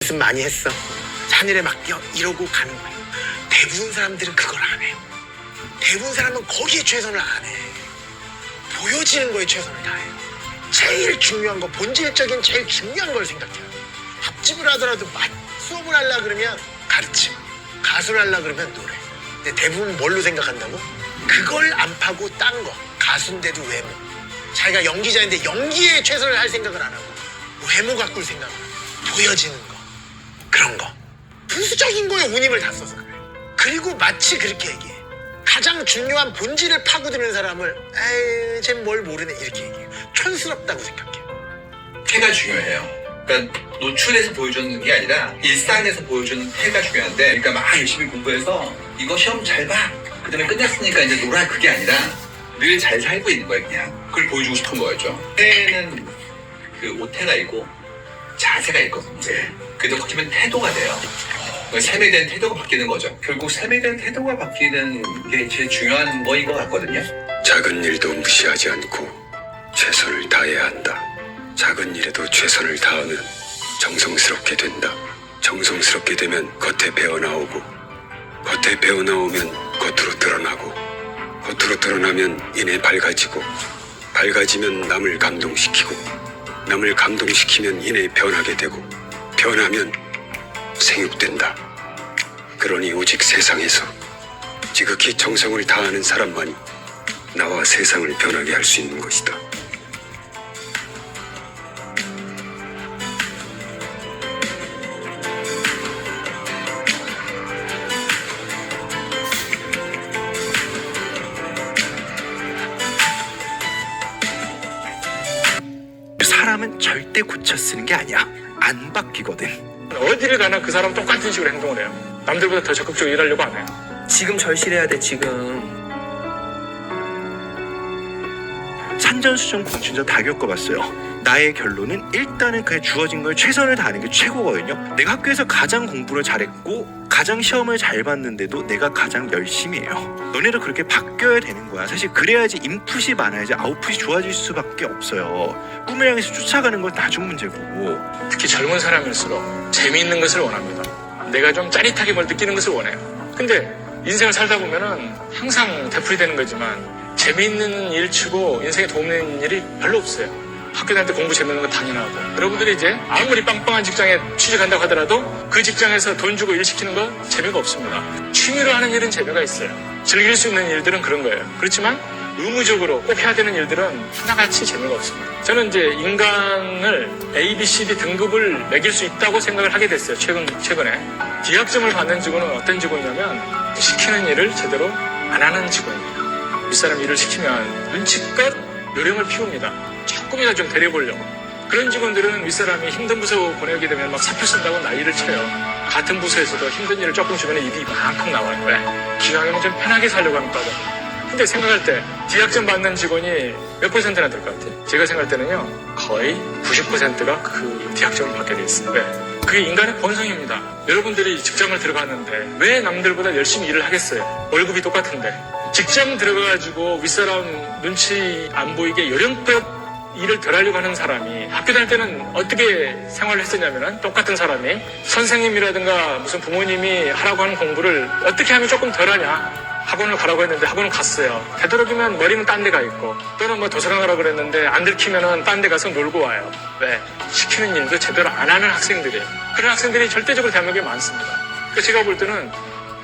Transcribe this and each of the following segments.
연습 많이 했어. 하늘에 맡겨 이러고 가는 거야. 대부분 사람들은 그걸 안 해요. 대부분 사람은 거기에 최선을 안 해. 보여지는 거에 최선을 다해요. 제일 중요한 거, 본질적인 제일 중요한 걸 생각해요. 합집을 하더라도 수업을 하려고 그러면 가르침, 가수를 하려고 그러면 노래. 근데 대부분 뭘로 생각한다고? 그걸 안 파고 딴 거. 가수인데도 외모. 자기가 연기자인데 연기에 최선을 할 생각을 안 하고 외모 가꿀 생각을 하고 보여지는 거. 그런 거. 부수적인 거에 온 힘을 다 써서 그래. 그리고 마치 그렇게 얘기해. 가장 중요한 본질을 파고드는 사람을 에이 쟤 뭘 모르네 이렇게 얘기해요. 촌스럽다고 생각해요. 태가 중요해요. 그러니까 노출해서 보여주는 게 아니라 일상에서 보여주는 태가 중요한데, 그러니까 막 열심히 공부해서 이거 시험 잘 봐, 그 다음에 끝났으니까 이제 놀아, 그게 아니라 늘 잘 살고 있는 거예요. 그냥 그걸 보여주고 싶은 거였죠. 태는 그 오태가 있고 자세가 있거든요. 그래도 바뀌면 태도가 돼요. 삶에 대한 태도가 바뀌는 거죠. 결국 삶에 대한 태도가 바뀌는 게 제일 중요한 거인 것 같거든요. 작은 일도 무시하지 않고 최선을 다해야 한다. 작은 일에도 최선을 다하면 정성스럽게 된다. 정성스럽게 되면 겉에 배어나오고, 겉에 배어나오면 겉으로 드러나고, 겉으로 드러나면 이내 밝아지고, 밝아지면 남을 감동시키고, 남을 감동시키면 이내 변하게 되고, 변하면 생육된다. 그러니 오직 세상에서 지극히 정성을 다하는 사람만이 나와 세상을 변하게 할 수 있는 것이다. 사람은 절대 고쳐 쓰는 게 아니야. 안 바뀌거든. 어디를 가나 그 사람은 똑같은 식으로 행동을 해요. 남들보다 더 적극적으로 일하려고 안 해요. 지금 절실해야 돼, 지금. 산전수전 공춘전 다 겪어봤어요. 나의 결론은 일단은 그냥 주어진 걸 최선을 다하는 게 최고거든요. 내가 학교에서 가장 공부를 잘했고 가장 시험을 잘 봤는데도 내가 가장 열심히 해요. 너네도 그렇게 바뀌어야 되는 거야. 사실 그래야지 인풋이 많아야지 아웃풋이 좋아질 수밖에 없어요. 꿈을 향해서 쫓아가는 건 나중 문제고. 특히 젊은 사람일수록 재미있는 것을 원합니다. 내가 좀 짜릿하게 뭘 느끼는 것을 원해요. 근데 인생을 살다 보면은 항상 되풀이되는 거지만 재미있는 일 치고 인생에 도움되는 일이 별로 없어요. 학교 다닐 때 공부 재밌는 건 당연하고, 여러분들이 이제 아무리 빵빵한 직장에 취직한다고 하더라도 그 직장에서 돈 주고 일 시키는 건 재미가 없습니다. 취미로 하는 일은 재미가 있어요. 즐길 수 있는 일들은 그런 거예요. 그렇지만 의무적으로 꼭 해야 되는 일들은 하나같이 재미가 없습니다. 저는 이제 인간을 A, B, C, D 등급을 매길 수 있다고 생각을 하게 됐어요. 최근에 D학점을 받는 직원은 어떤 직원이냐면 시키는 일을 제대로 안 하는 직원이에요. 윗사람 일을 시키면 눈치껏 요령을 피웁니다. 조금이라도 좀 데려보려고. 그런 직원들은 윗사람이 힘든 부서 보내게 되면 막 사표 쓴다고 난리를 쳐요. 같은 부서에서도 힘든 일을 조금 주면 입이 이만큼 나와요. 왜? 기왕이면 좀 편하게 살려고 하는 거죠. 근데 생각할 때 D학점 받는 직원이 몇 %나 될 것 같아요? 제가 생각할 때는요, 거의 90%가 그 D학점을 받게 돼 있어요. 왜? 그게 인간의 본성입니다. 여러분들이 직장을 들어갔는데 왜 남들보다 열심히 일을 하겠어요? 월급이 똑같은데. 직장 들어가가지고 윗사람 눈치 안 보이게 요령껏 일을 덜 하려고 하는 사람이 학교 다닐 때는 어떻게 생활을 했었냐면은, 똑같은 사람이 선생님이라든가 무슨 부모님이 하라고 하는 공부를 어떻게 하면 조금 덜 하냐, 학원을 가라고 했는데 학원을 갔어요. 되도록이면 머리는 딴 데 가 있고, 또는 뭐 도서관 가라고 그랬는데 안 들키면은 딴 데 가서 놀고 와요. 왜? 시키는 일도 제대로 안 하는 학생들이에요. 그런 학생들이 절대적으로 대한민국에 많습니다. 그러니까 제가 볼 때는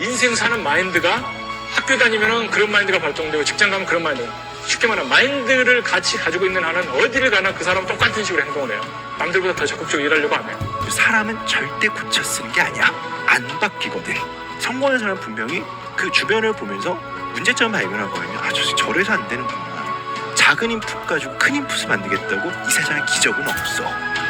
인생 사는 마인드가, 학교 다니면은 그런 마인드가 발동되고 직장 가면 그런 마인드, 쉽게 말하면 마인드를 같이 가지고 있는 한은 어디를 가나 그 사람은 똑같은 식으로 행동을 해요. 남들보다 더 적극적으로 일하려고 안 해요. 사람은 절대 고쳐 쓰는 게 아니야. 안 바뀌거든. 성공하는 사람은 분명히 그 주변을 보면서 문제점 발견하거든요. 아, 저래서 안 되는구나. 작은 인풋 가지고 큰 인풋을 만들겠다고 이 세상에 기적은 없어.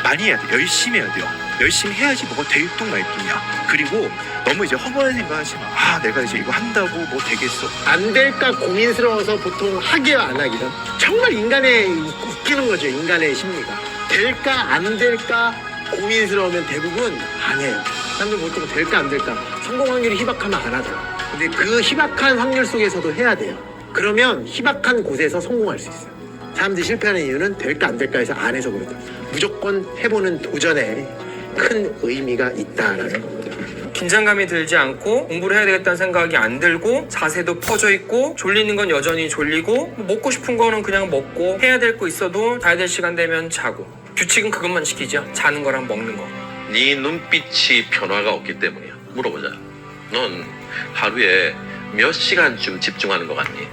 많이 해야 돼. 열심히 해야 돼요. 열심히 해야지 뭐가 대육동말동이야. 그리고 너무 이제 허무한 생각하지 마. 아, 내가 이제 이거 한다고 뭐 되겠어. 안 될까 고민스러워서 보통 하기와 안 하기는 정말 인간의 웃기는 거죠. 인간의 심리가. 될까 안 될까 고민스러우면 대부분 안 해요. 사람들 보통 될까 안 될까, 성공 확률이 희박하면 안 하더라고. 근데 그 희박한 확률 속에서도 해야 돼요. 그러면 희박한 곳에서 성공할 수 있어요. 사람들이 실패하는 이유는 될까 안 될까 해서 안 해서 그러더라고요. 무조건 해보는 도전에 큰 의미가 있다라는 겁니다. 긴장감이 들지 않고 공부를 해야 되겠다는 생각이 안 들고 자세도 퍼져 있고 졸리는 건 여전히 졸리고 먹고 싶은 거는 그냥 먹고 해야 될 거 있어도 자야 될 시간 되면 자고 규칙은 그것만 지키죠. 자는 거랑 먹는 거. 네 눈빛이 변화가 없기 때문이야. 물어보자. 넌 하루에 몇 시간쯤 집중하는 것 같니?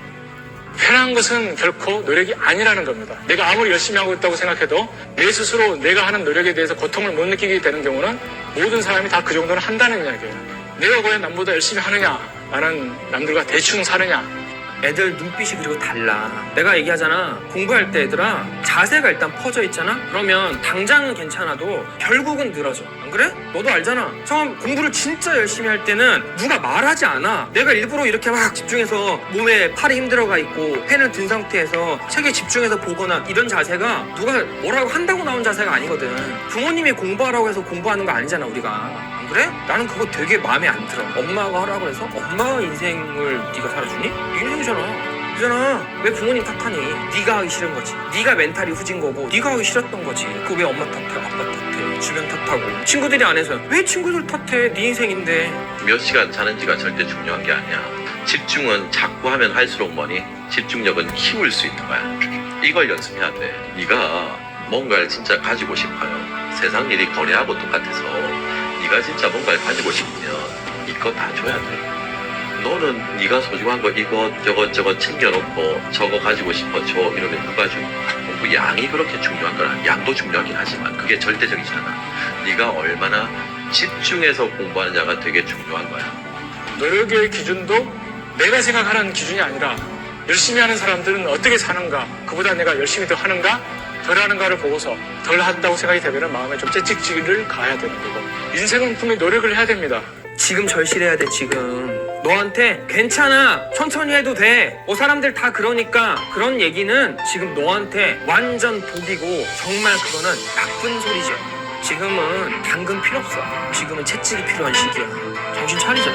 편한 것은 결코 노력이 아니라는 겁니다. 내가 아무리 열심히 하고 있다고 생각해도 내 스스로 내가 하는 노력에 대해서 고통을 못 느끼게 되는 경우는 모든 사람이 다 그 정도는 한다는 이야기예요. 내가 과연 남보다 열심히 하느냐, 나는 남들과 대충 사느냐. 애들 눈빛이 그리고 달라. 내가 얘기하잖아. 공부할 때 얘들아 자세가 일단 퍼져 있잖아. 그러면 당장은 괜찮아도 결국은 늘어져. 안 그래? 너도 알잖아. 처음 공부를 진짜 열심히 할 때는 누가 말하지 않아. 내가 일부러 이렇게 막 집중해서 몸에 팔이 힘들어가 있고 펜을 든 상태에서 책에 집중해서 보거나 이런 자세가 누가 뭐라고 한다고 나온 자세가 아니거든. 부모님이 공부하라고 해서 공부하는 거 아니잖아 우리가. 그래? 나는 그거 되게 마음에 안 들어. 엄마가 하라고 해서 엄마가 인생을 네가 살아주니? 네 인생이잖아. 그잖아. 왜 부모님 탓하니? 네가 하기 싫은 거지. 네가 멘탈이 후진 거고 네가 하기 싫었던 거지. 그거 왜 엄마 탓해? 아빠 탓해? 주변 탓하고 친구들이 안 해서 왜 친구들 탓해? 네 인생인데. 몇 시간 자는지가 절대 중요한 게 아니야. 집중은 자꾸 하면 할수록 뭐니? 집중력은 키울 수 있는 거야. 이걸 연습해야 돼. 네가 뭔가를 진짜 가지고 싶어요. 세상 일이 거래하고 똑같아서 네가 진짜 뭔가를 가지고 싶으면 이거 다 줘야 돼. 너는 네가 소중한 거 이거 챙겨놓고 저거 가지고 싶어 줘 이러면 누가 줘? 공부 양이 그렇게 중요한 거라. 양도 중요하긴 하지만 그게 절대적이지 않아. 네가 얼마나 집중해서 공부하느냐가 되게 중요한 거야. 노력의 기준도 내가 생각하는 기준이 아니라 열심히 하는 사람들은 어떻게 사는가, 그보다 내가 열심히 더 하는가 덜 하는가를 보고서 덜 한다고 생각이 되면 마음에 좀 채찍질을 가야 되는 거고, 인생은 분명히 노력을 해야 됩니다. 지금 절실해야 돼 지금. 너한테 괜찮아 천천히 해도 돼 사람들 다 그러니까 그런 얘기는 지금 너한테 완전 독이고 정말 그거는 나쁜 소리죠. 지금은 당근 필요 없어. 지금은 채찍이 필요한 시기야. 정신 차리자.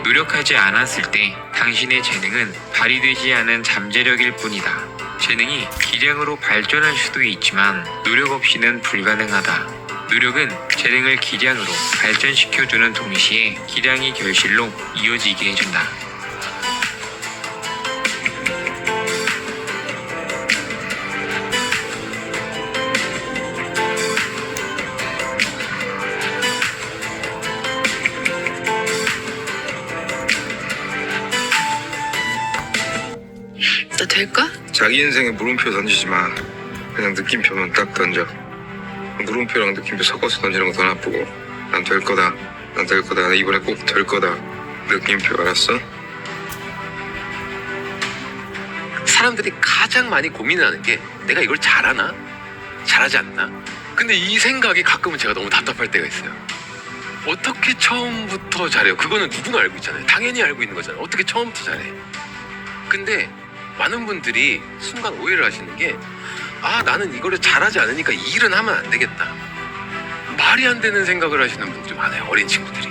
노력하지 않았을 때 당신의 재능은 발휘되지 않은 잠재력일 뿐이다. 재능이 기량으로 발전할 수도 있지만 노력 없이는 불가능하다. 노력은 재능을 기량으로 발전시켜주는 동시에 기량이 결실로 이어지게 해준다. 나 될까? 자기 인생에 물음표 던지지 마. 그냥 느낌표만 딱 던져. 물음표랑 느낌표 섞어서 던지는 거 더 나쁘고. 난 될 거다. 난 될 거다. 나 이번에 꼭 될 거다. 느낌표 알았어? 사람들이 가장 많이 고민하는 게 내가 이걸 잘하나? 잘하지 않나? 근데 이 생각이 가끔은 제가 너무 답답할 때가 있어요. 어떻게 처음부터 잘해요? 그거는 누구나 알고 있잖아요. 당연히 알고 있는 거잖아요. 어떻게 처음부터 잘해? 근데 많은 분들이 순간 오해를 하시는 게 나는 이거를 잘하지 않으니까 이 일은 하면 안 되겠다. 말이 안 되는 생각을 하시는 분들이 많아요. 어린 친구들이.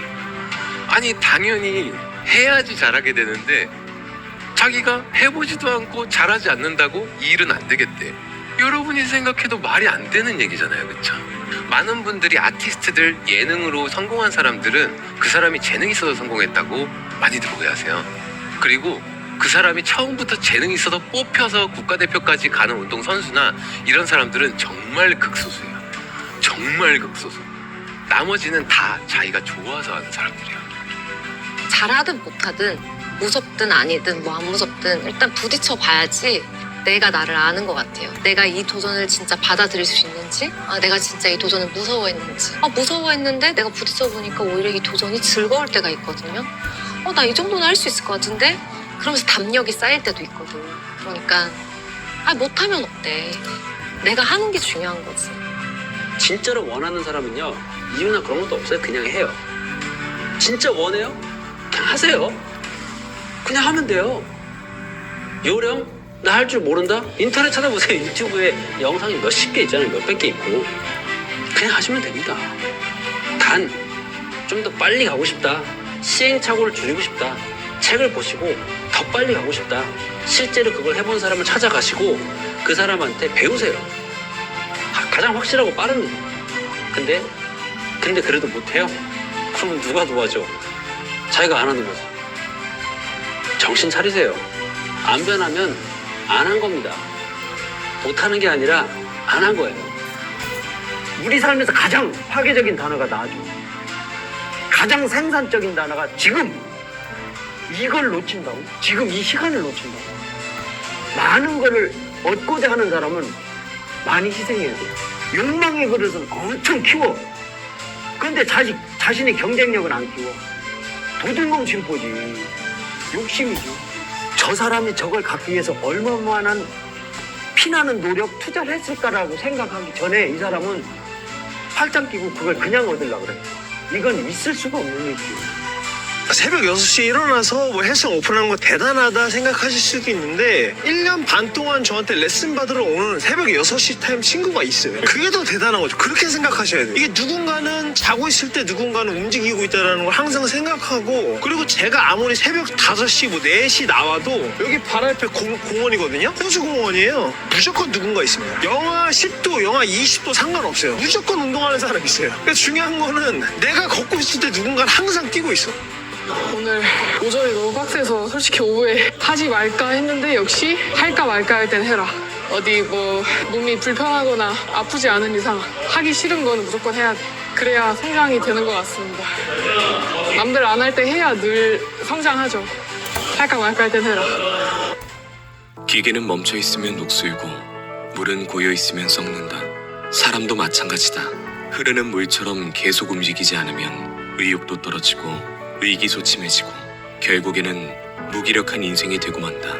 아니 당연히 해야지 잘하게 되는데 자기가 해보지도 않고 잘하지 않는다고 이 일은 안 되겠대. 여러분이 생각해도 말이 안 되는 얘기잖아요. 그렇죠? 많은 분들이 아티스트들, 예능으로 성공한 사람들은 그 사람이 재능이 있어서 성공했다고 많이들 오해하세요. 그리고 그 사람이 처음부터 재능이 있어서 뽑혀서 국가대표까지 가는 운동선수나 이런 사람들은 정말 극소수예요. 정말 극소수. 나머지는 다 자기가 좋아서 하는 사람들이에요. 잘하든 못하든 무섭든 아니든 뭐 안 무섭든 일단 부딪혀 봐야지 내가 나를 아는 것 같아요. 내가 이 도전을 진짜 받아들일 수 있는지, 내가 진짜 이 도전을 무서워했는지. 무서워했는데 내가 부딪혀 보니까 오히려 이 도전이 즐거울 때가 있거든요. 나 이 정도는 할 수 있을 것 같은데? 그러면서 담력이 쌓일 때도 있거든. 그러니까 못하면 어때? 내가 하는 게 중요한 거지. 진짜로 원하는 사람은요, 이유나 그런 것도 없어요. 그냥 해요. 진짜 원해요? 그냥 하세요. 그냥 하면 돼요. 요령? 나 할 줄 모른다? 인터넷 찾아보세요. 유튜브에 영상이 몇십 개 있잖아요. 몇백 개 있고. 그냥 하시면 됩니다. 단, 좀 더 빨리 가고 싶다. 시행착오를 줄이고 싶다. 책을 보시고 더 빨리 가고 싶다. 실제로 그걸 해본 사람을 찾아가시고 그 사람한테 배우세요. 가장 확실하고 빠른 근데 그래도 못해요? 그러면 누가 도와줘? 자기가 안 하는 거지. 정신 차리세요. 안 변하면 안 한 겁니다. 못하는 게 아니라 안 한 거예요. 우리 삶에서 가장 파괴적인 단어가 나죠. 가장 생산적인 단어가 지금 이걸 놓친다고? 지금 이 시간을 놓친다고? 많은 거를 얻고자 하는 사람은 많이 희생해야 돼. 욕망의 그릇은 엄청 키워. 그런데 자신의 경쟁력은 안 키워. 도둑놈 심보지. 욕심이지. 저 사람이 저걸 갖기 위해서 얼마만한 피나는 노력, 투자를 했을까라고 생각하기 전에 이 사람은 팔짱 끼고 그걸 그냥 얻으려고 그래. 이건 있을 수가 없는 일이지. 새벽 6시에 일어나서 뭐 헬스장 오픈하는 거 대단하다 생각하실 수도 있는데 1년 반 동안 저한테 레슨 받으러 오는 새벽 6시 타임 친구가 있어요. 그게 더 대단한 거죠. 그렇게 생각하셔야 돼요. 이게 누군가는 자고 있을 때 누군가는 움직이고 있다는 걸 항상 생각하고, 그리고 제가 아무리 새벽 5시 뭐 4시 나와도 여기 바로 앞에 공원이거든요. 호수공원이에요. 무조건 누군가 있습니다. 영하 10도, 영하 20도 상관없어요. 무조건 운동하는 사람 있어요. 그러니까 중요한 거는 내가 걷고 있을 때 누군가는 항상 뛰고 있어. 오늘 오전에 너무 빡세서 솔직히 오후에 하지 말까 했는데 역시 할까 말까 할 땐 해라. 어디 뭐 몸이 불편하거나 아프지 않은 이상 하기 싫은 거는 무조건 해야 돼. 그래야 성장이 되는 것 같습니다. 남들 안 할 때 해야 늘 성장하죠. 할까 말까 할 땐 해라. 기계는 멈춰 있으면 녹슬고 물은 고여 있으면 썩는다. 사람도 마찬가지다. 흐르는 물처럼 계속 움직이지 않으면 의욕도 떨어지고 의기소침해지고 결국에는 무기력한 인생이 되고 만다.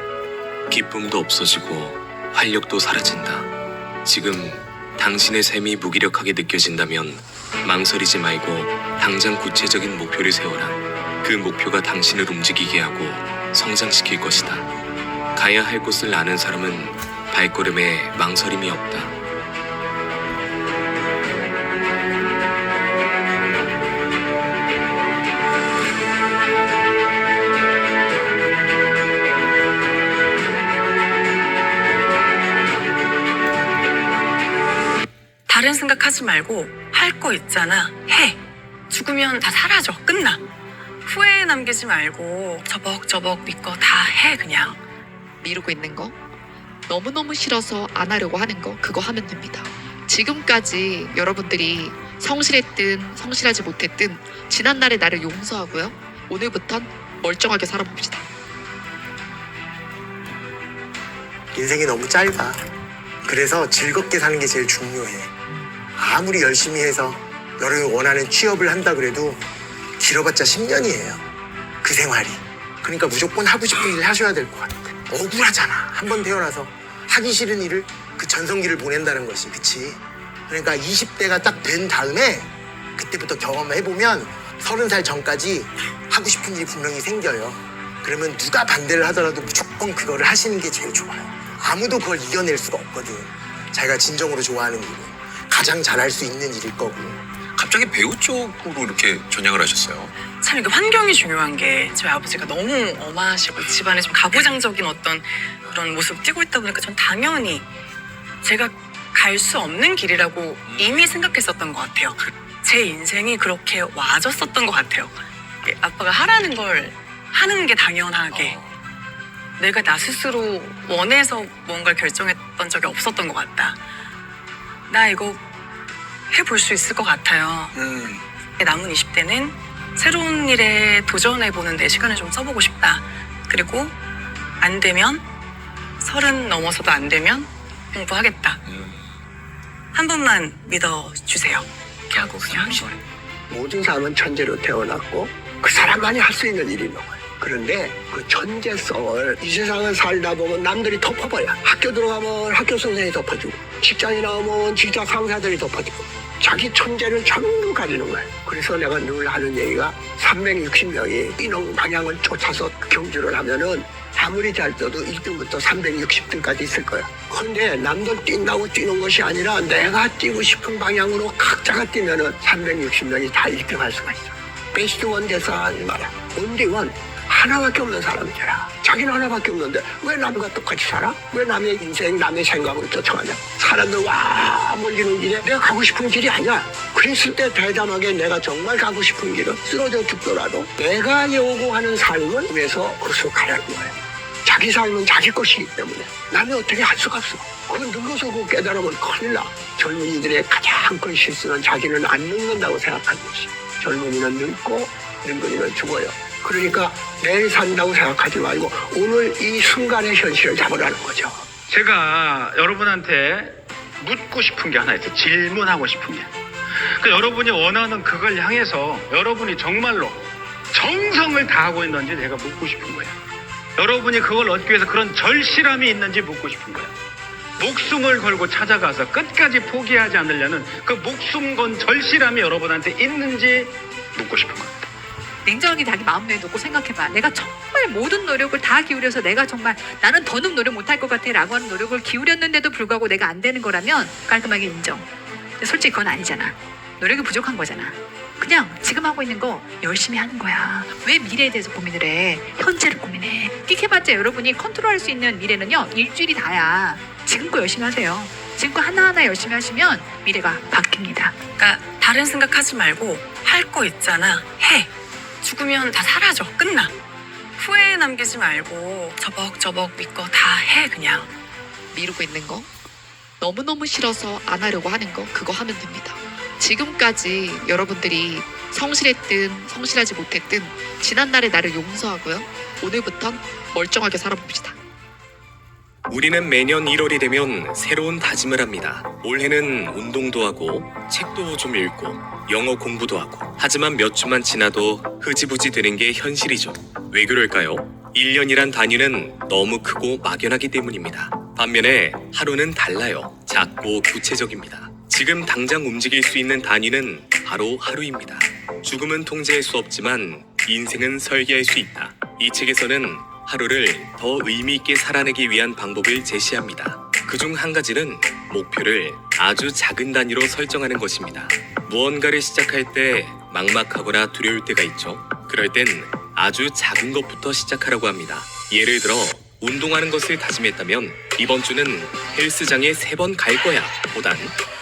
기쁨도 없어지고 활력도 사라진다. 지금 당신의 삶이 무기력하게 느껴진다면 망설이지 말고 당장 구체적인 목표를 세워라. 그 목표가 당신을 움직이게 하고 성장시킬 것이다. 가야 할 곳을 아는 사람은 발걸음에 망설임이 없다. 다른 생각하지 말고 할 거 있잖아. 해. 죽으면 다 사라져. 끝나. 후회 남기지 말고 저벅저벅 믿고 다 해 그냥. 미루고 있는 거, 너무너무 싫어서 안 하려고 하는 거, 그거 하면 됩니다. 지금까지 여러분들이 성실했든 성실하지 못했든 지난날의 나를 용서하고요. 오늘부턴 멀쩡하게 살아봅시다. 인생이 너무 짧아. 그래서 즐겁게 사는 게 제일 중요해. 아무리 열심히 해서 여러분이 원하는 취업을 한다 그래도 길어봤자 10년이에요. 그 생활이. 그러니까 무조건 하고 싶은 일을 하셔야 될 것 같아. 억울하잖아. 한 번 태어나서 하기 싫은 일을 그 전성기를 보낸다는 것이. 그치? 그러니까 20대가 딱 된 다음에 그때부터 경험해보면 30살 전까지 하고 싶은 일이 분명히 생겨요. 그러면 누가 반대를 하더라도 무조건 그거를 하시는 게 제일 좋아요. 아무도 그걸 이겨낼 수가 없거든. 자기가 진정으로 좋아하는 일은 가장 잘할 수 있는 일일 거고. 갑자기 배우 쪽으로 이렇게 전향을 하셨어요? 참 이게 환경이 중요한 게 저희 아버지가 너무 엄하시고 집안에 좀 가부장적인 어떤 그런 모습을 띠고 있다 보니까 전 당연히 제가 갈 수 없는 길이라고 이미 생각했었던 것 같아요. 제 인생이 그렇게 와줬었던 것 같아요. 아빠가 하라는 걸 하는 게 당연하게 내가 나 스스로 원해서 뭔가를 결정했던 적이 없었던 것 같다. 나 이거 해볼 수 있을 것 같아요. 남은 20대는 새로운 일에 도전해보는 데 시간을 좀 써보고 싶다. 그리고 안 되면 30 넘어서도 안 되면 공부하겠다. 한 번만 믿어주세요. 이렇게 하고 그냥 하는 거예요. 모든 사람은 천재로 태어났고 그 사람만이 할 수 있는 일이 있는 거예요. 그런데 그 천재성을 이 세상을 살다 보면 남들이 덮어버려. 학교 들어가면 학교 선생님이 덮어주고, 직장에 나오면 직장 상사들이 덮어주고, 자기 천재를 전부 가지는 거예요. 그래서 내가 늘 하는 얘기가 360명이 뛰는 방향을 쫓아서 경주를 하면은 아무리 잘 떠도 1등부터 360등까지 있을 거야. 그런데 남들 뛴다고 뛰는 것이 아니라 내가 뛰고 싶은 방향으로 각자가 뛰면은 360명이 다 1등 할 수가 있어. 베스트 원 돼서 하지 마라. 온리원. 하나밖에 없는 사람이잖아. 자기는 하나밖에 없는데 왜 남과 똑같이 살아? 왜 남의 인생, 남의 생각을 쫓아가냐? 사람들 와 몰리는 길에 내가 가고 싶은 길이 아니야. 그 그랬을 때 대담하게 내가 정말 가고 싶은 길은 쓰러져 죽더라도 내가 요구하는 삶을 위해서 그것으로 가라는 거예요. 자기 삶은 자기 것이기 때문에 남이 어떻게 할 수가 없어. 그건 늙어서 그 깨달으면 큰일 나. 젊은이들의 가장 큰 실수는 자기는 안 늙는다고 생각하는 것이. 젊은이는 늙고 늙은이는 죽어요. 그러니까 내일 산다고 생각하지 말고 오늘 이 순간의 현실을 잡으라는 거죠. 제가 여러분한테 묻고 싶은 게 하나 있어요. 질문하고 싶은 게. 여러분이 원하는 그걸 향해서 여러분이 정말로 정성을 다하고 있는지 내가 묻고 싶은 거예요. 여러분이 그걸 얻기 위해서 그런 절실함이 있는지 묻고 싶은 거예요. 목숨을 걸고 찾아가서 끝까지 포기하지 않으려는 그 목숨 건 절실함이 여러분한테 있는지 묻고 싶은 거예요. 냉정하게 자기 마음에 놓고 생각해봐. 내가 정말 모든 노력을 다 기울여서 내가 정말 나는 더는 노력 못할 것 같아 라고 하는 노력을 기울였는데도 불구하고 내가 안 되는 거라면 깔끔하게 인정. 근데 솔직히 그건 아니잖아. 노력이 부족한 거잖아. 그냥 지금 하고 있는 거 열심히 하는 거야. 왜 미래에 대해서 고민을 해? 현재를 고민해. 끽해봤자 여러분이 컨트롤할 수 있는 미래는요, 일주일이 다야. 지금 거 열심히 하세요. 지금 거 하나하나 열심히 하시면 미래가 바뀝니다. 그러니까 다른 생각하지 말고 할 거 있잖아. 해. 죽으면 다 사라져. 끝나. 후회 남기지 말고 저벅저벅 믿고 다 해 그냥. 미루고 있는 거, 너무너무 싫어서 안 하려고 하는 거, 그거 하면 됩니다. 지금까지 여러분들이 성실했든 성실하지 못했든 지난날의 나를 용서하고요. 오늘부턴 멀쩡하게 살아봅시다. 우리는 매년 1월이 되면 새로운 다짐을 합니다. 올해는 운동도 하고 책도 좀 읽고 영어 공부도 하고. 하지만 몇 주만 지나도 흐지부지 되는 게 현실이죠. 왜 그럴까요? 1년이란 단위는 너무 크고 막연하기 때문입니다. 반면에 하루는 달라요. 작고 구체적입니다. 지금 당장 움직일 수 있는 단위는 바로 하루입니다. 죽음은 통제할 수 없지만 인생은 설계할 수 있다. 이 책에서는 하루를 더 의미 있게 살아내기 위한 방법을 제시합니다. 그중 한 가지는 목표를 아주 작은 단위로 설정하는 것입니다. 무언가를 시작할 때 막막하거나 두려울 때가 있죠. 그럴 땐 아주 작은 것부터 시작하라고 합니다. 예를 들어 운동하는 것을 다짐했다면 이번 주는 헬스장에 3번 갈 거야 보단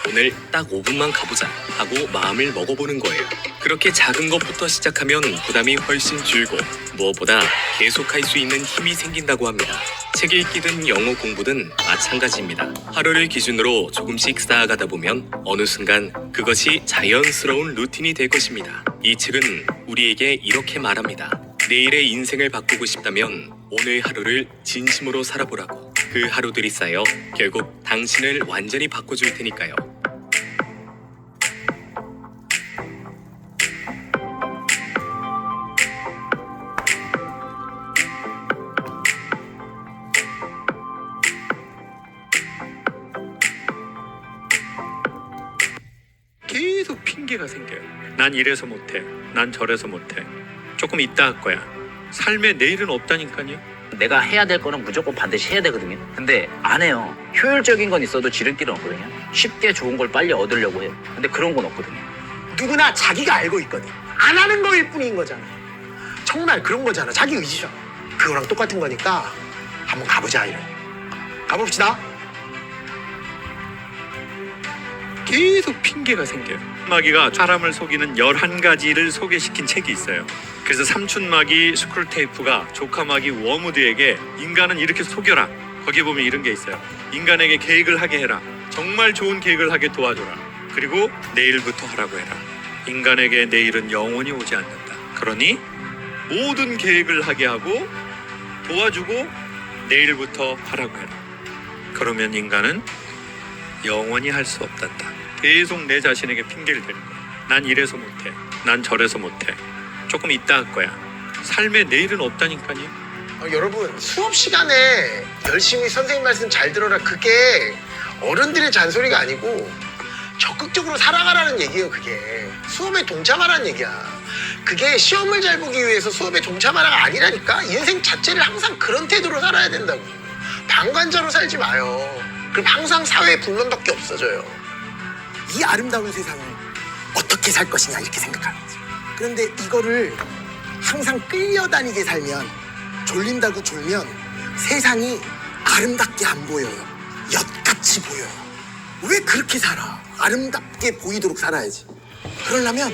오늘 딱 5분만 가보자 하고 마음을 먹어보는 거예요. 그렇게 작은 것부터 시작하면 부담이 훨씬 줄고 무엇보다 계속할 수 있는 힘이 생긴다고 합니다. 책 읽기든 영어 공부든 마찬가지입니다. 하루를 기준으로 조금씩 쌓아가다 보면 어느 순간 그것이 자연스러운 루틴이 될 것입니다. 이 책은 우리에게 이렇게 말합니다. 내일의 인생을 바꾸고 싶다면 오늘 하루를 진심으로 살아보라고. 그 하루들이 쌓여 결국 당신을 완전히 바꿔줄 테니까요. 계속 핑계가 생겨요. 난 이래서 못해. 난 저래서 못해. 조금 이따 할 거야. 삶에 내일은 없다니까요. 내가 해야 될 거는 무조건 반드시 해야 되거든요. 근데 안 해요. 효율적인 건 있어도 지름길은 없거든요. 쉽게 좋은 걸 빨리 얻으려고 해요. 근데 그런 건 없거든요. 누구나 자기가 알고 있거든. 안 하는 거일 뿐인 거잖아. 정말 그런 거잖아. 자기 의지죠. 그거랑 똑같은 거니까 한번 가보자. 이래. 가봅시다. 계속 핑계가 생겨요. 마귀가 사람을 속이는 11가지를 소개시킨 책이 있어요. 그래서 삼촌마귀 스크루테이프가 조카마귀 워무드에게 인간은 이렇게 속여라. 거기에 보면 이런 게 있어요. 인간에게 계획을 하게 해라. 정말 좋은 계획을 하게 도와줘라. 그리고 내일부터 하라고 해라. 인간에게 내일은 영원히 오지 않는다. 그러니 모든 계획을 하게 하고 도와주고 내일부터 하라고 해라. 그러면 인간은 영원히 할 수 없단다. 계속 내 자신에게 핑계를 대는 거야. 난 이래서 못해. 난 저래서 못해. 조금 이따 할 거야. 삶에 내일은 없다니까요. 여러분 수업 시간에 열심히 선생님 말씀 잘 들어라. 그게 어른들의 잔소리가 아니고 적극적으로 살아가라는 얘기예요. 그게 수업에 동참하라는 얘기야. 그게 시험을 잘 보기 위해서 수업에 동참하라가 아니라니까. 인생 자체를 항상 그런 태도로 살아야 된다고. 방관자로 살지 마요. 그럼 항상 사회에 불만밖에 없어져요. 이 아름다운 세상을 어떻게 살 것이냐 이렇게 생각하는 거죠. 그런데 이거를 항상 끌려다니게 살면 졸린다고 졸면 세상이 아름답게 안 보여요. 엿같이 보여요. 왜 그렇게 살아? 아름답게 보이도록 살아야지. 그러려면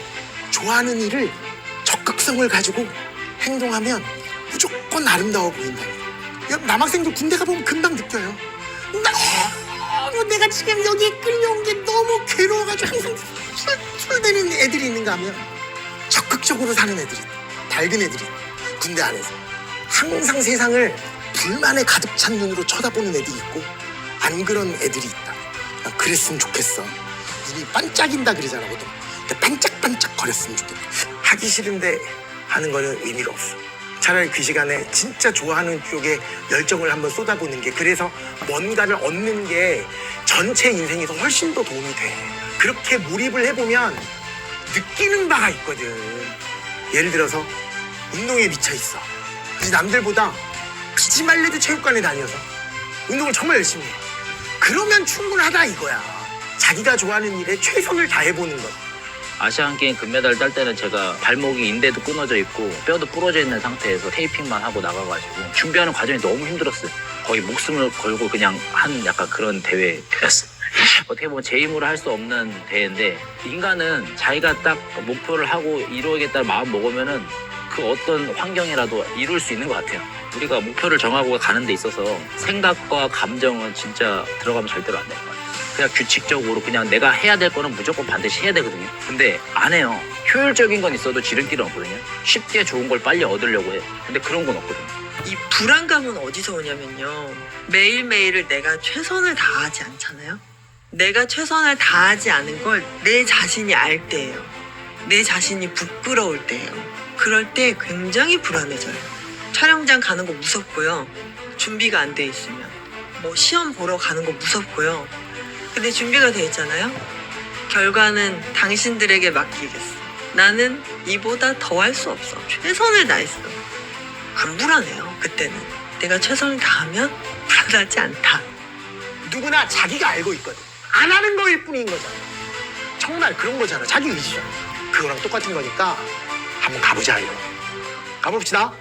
좋아하는 일을 적극성을 가지고 행동하면 무조건 아름다워 보인다. 남학생들 군대 가보면 금방 느껴요. 너무 내가 지금 여기에 끌려온 게 너무 괴로워가지고 항상 술되는 애들이 있는가 하면 적극적으로 사는 애들이, 밝은 애들이 군대 안에서 항상 세상을 불만에 가득 찬 눈으로 쳐다보는 애들이 있고, 안 그런 애들이 있다. 그랬으면 좋겠어. 눈이 반짝인다 그러잖아 보통. 반짝반짝 거렸으면 좋겠다. 하기 싫은데 하는 거는 의미가 없어. 차라리 그 시간에 진짜 좋아하는 쪽에 열정을 한번 쏟아보는 게, 그래서 뭔가를 얻는 게 전체 인생에서 훨씬 더 도움이 돼. 그렇게 몰입을 해보면 느끼는 바가 있거든. 예를 들어서 운동에 미쳐있어. 그래서 남들보다 피지 말래도 체육관에 다녀서 운동을 정말 열심히 해. 그러면 충분하다 이거야. 자기가 좋아하는 일에 최선을 다해보는 것. 아시안게임 금메달 딸 때는 제가 발목이 인대도 끊어져 있고 뼈도 부러져 있는 상태에서 테이핑만 하고 나가가지고 준비하는 과정이 너무 힘들었어요. 거의 목숨을 걸고 그냥 한 약간 그런 대회였어요. 어떻게 보면 제 힘으로 할 수 없는 대회인데, 인간은 자기가 딱 목표를 하고 이루어야겠다는 마음 먹으면은 그 어떤 환경이라도 이룰 수 있는 것 같아요. 우리가 목표를 정하고 가는 데 있어서 생각과 감정은 진짜 들어가면 절대로 안 될 것 같아요. 그냥 규칙적으로 그냥 내가 해야 될 거는 무조건 반드시 해야 되거든요. 근데 안 해요. 효율적인 건 있어도 지름길은 없거든요. 쉽게 좋은 걸 빨리 얻으려고 해요. 근데 그런 건 없거든요. 이 불안감은 어디서 오냐면요. 매일매일을 내가 최선을 다하지 않잖아요. 내가 최선을 다하지 않은 걸 내 자신이 알 때예요. 내 자신이 부끄러울 때예요. 그럴 때 굉장히 불안해져요. 촬영장 가는 거 무섭고요. 준비가 안 돼 있으면. 뭐 시험 보러 가는 거 무섭고요. 근데 준비가 돼 있잖아요. 결과는 당신들에게 맡기겠어. 나는 이보다 더 할 수 없어. 최선을 다했어. 안 불안해요. 그때는 내가 최선을 다하면 불안하지 않다. 누구나 자기가 알고 있거든. 안 하는 거일 뿐인 거잖아. 정말 그런 거잖아. 자기 의지잖아. 그거랑 똑같은 거니까 한번 가보자 이거. 가봅시다.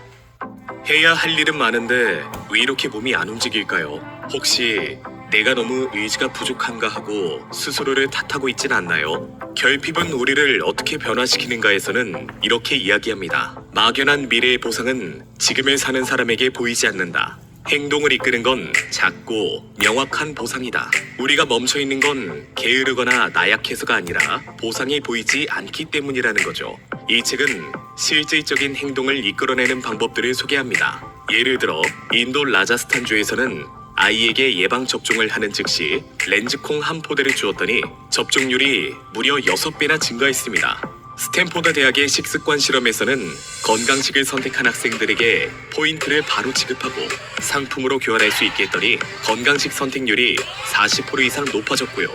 해야 할 일은 많은데 왜 이렇게 몸이 안 움직일까요? 혹시 내가 너무 의지가 부족한가 하고 스스로를 탓하고 있진 않나요? 결핍은 우리를 어떻게 변화시키는가에서는 이렇게 이야기합니다. 막연한 미래의 보상은 지금을 사는 사람에게 보이지 않는다. 행동을 이끄는 건 작고 명확한 보상이다. 우리가 멈춰있는 건 게으르거나 나약해서가 아니라 보상이 보이지 않기 때문이라는 거죠. 이 책은 실질적인 행동을 이끌어내는 방법들을 소개합니다. 예를 들어 인도 라자스탄주에서는 아이에게 예방접종을 하는 즉시 렌즈콩 한 포대를 주었더니 접종률이 무려 6배나 증가했습니다. 스탠포드 대학의 식습관 실험에서는 건강식을 선택한 학생들에게 포인트를 바로 지급하고 상품으로 교환할 수 있게 했더니 건강식 선택률이 40% 이상 높아졌고요.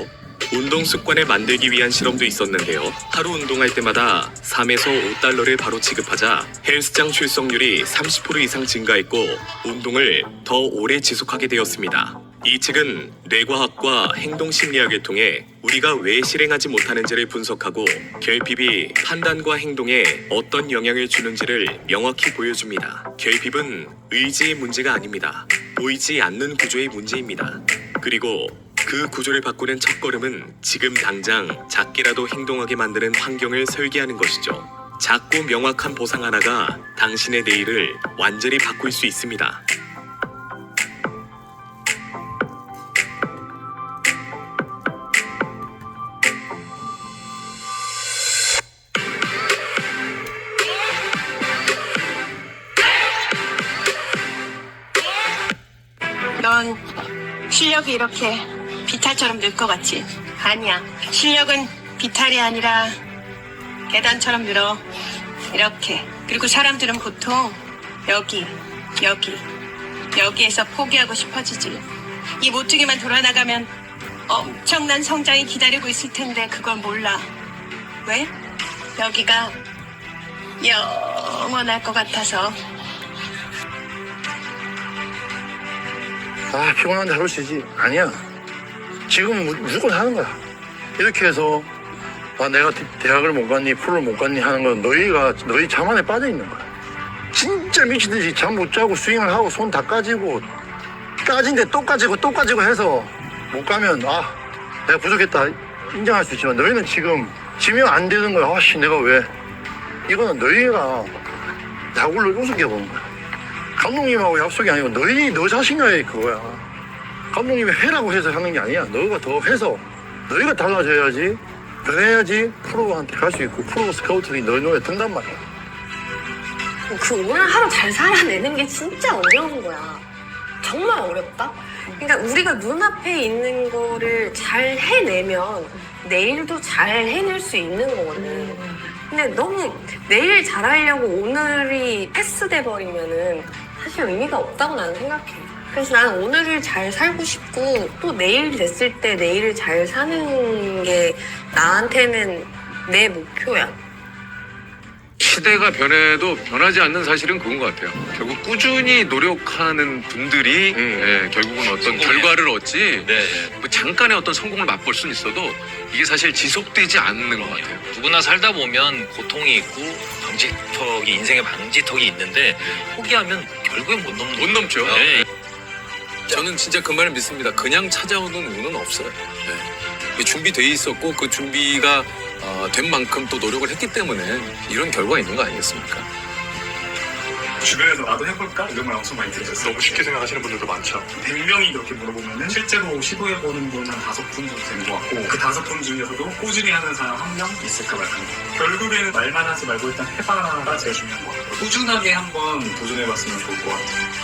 운동 습관을 만들기 위한 실험도 있었는데요. 하루 운동할 때마다 3에서 5달러를 바로 지급하자 헬스장 출석률이 30% 이상 증가했고 운동을 더 오래 지속하게 되었습니다. 이 책은 뇌과학과 행동심리학을 통해 우리가 왜 실행하지 못하는지를 분석하고 결핍이 판단과 행동에 어떤 영향을 주는지를 명확히 보여줍니다. 결핍은 의지의 문제가 아닙니다. 보이지 않는 구조의 문제입니다. 그리고 그 구조를 바꾸는 첫걸음은 지금 당장 작게라도 행동하게 만드는 환경을 설계하는 것이죠. 작고 명확한 보상 하나가 당신의 내일을 완전히 바꿀 수 있습니다. 넌 실력이 이렇게 비탈처럼 늘 것 같지? 아니야. 실력은 비탈이 아니라 계단처럼 늘어. 이렇게. 그리고 사람들은 보통 여기에서 포기하고 싶어지지. 이 모퉁이만 돌아나가면 엄청난 성장이 기다리고 있을 텐데 그걸 몰라. 왜? 여기가 영원할 것 같아서. 아, 피곤한데 하루 쉬지. 아니야. 지금은 무조건 하는 거야. 이렇게 해서 내가 대학을 못 갔니 프로를 못 갔니 하는 건 너희 자만에 빠져 있는 거야. 진짜 미치듯이 잠 못 자고 스윙을 하고 손 다 까지고 까진데 또 까지고 해서 못 가면 내가 부족했다 인정할 수 있지만 너희는 지금 지면 안 되는 거야. 아씨 내가 왜? 이거는 너희가 야구를 우습게 보는 거야. 감독님하고 약속이 아니고 너 자신과의 그거야. 감독님이 해라고 해서 하는 게 아니야. 너가 더 해서 너희가 달라져야지, 변해야지 프로한테 갈 수 있고 프로 스카우트들이 너희 눈에 든단 말이야. 그 오늘 하루 잘 살아내는 게 진짜 어려운 거야. 정말 어렵다. 그러니까 우리가 눈앞에 있는 거를 잘 해내면 내일도 잘 해낼 수 있는 거거든. 근데 너무 내일 잘하려고 오늘이 패스돼 버리면은 사실 의미가 없다고 나는 생각해. 그래서 나는 오늘을 잘 살고 싶고 또 내일 됐을 때 내일을 잘 사는 게 나한테는 내 목표야. 시대가 변해도 변하지 않는 사실은 그건 것 같아요. 결국 꾸준히 노력하는 분들이 결국은 어떤 결과를 얻지 뭐 잠깐의 어떤 성공을 맛볼 수는 있어도 이게 사실 지속되지 않는 것 같아요. 누구나 살다 보면 고통이 있고 방지턱이 인생의 방지턱이 있는데 포기하면 결국엔 못 넘죠. 네. 저는 진짜 그 말을 믿습니다. 그냥 찾아오는 운은 없어요. 네. 준비돼 있었고 그 준비가 된 만큼 또 노력을 했기 때문에 이런 결과가 있는 거 아니겠습니까? 주변에서 나도 해볼까? 이런 말 엄청 많이 들으셨어요. 너무 쉽게 생각하시는 분들도 많죠. 100명이 이렇게 물어보면은 실제로 시도해보는 분 한 5분 정도 되는 것 같고 그 5분 중에서도 꾸준히 하는 사람 1명 있을까 말까. 결국에는 말만 하지 말고 일단 해봐라가 제일 중요한 것 같아요. 꾸준하게 한번 도전해봤으면 좋을 것 같아요.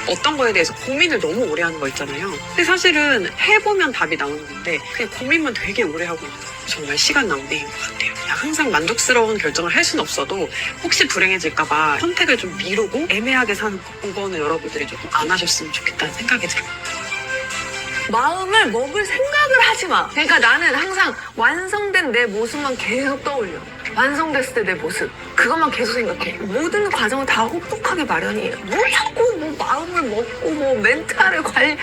어떤 거에 대해서 고민을 너무 오래 하는 거 있잖아요. 근데 사실은 해보면 답이 나오는 건데 그냥 고민만 되게 오래 하고 있는 거 정말 시간 낭비인 것 같아요. 그냥 항상 만족스러운 결정을 할 수는 없어도 혹시 불행해질까 봐 선택을 좀 미루고 애매하게 사는 거는 여러분들이 조금 안 하셨으면 좋겠다는 생각이 들어요. 마음을 먹을 생각을 하지 마. 그러니까 나는 항상 완성된 내 모습만 계속 떠올려. 완성됐을 때 내 모습. 그것만 계속 생각해. 모든 과정을 다 혹독하게 마련이에요. 뭘 자꾸 뭐 마음을 먹고 뭐 멘탈을 관리.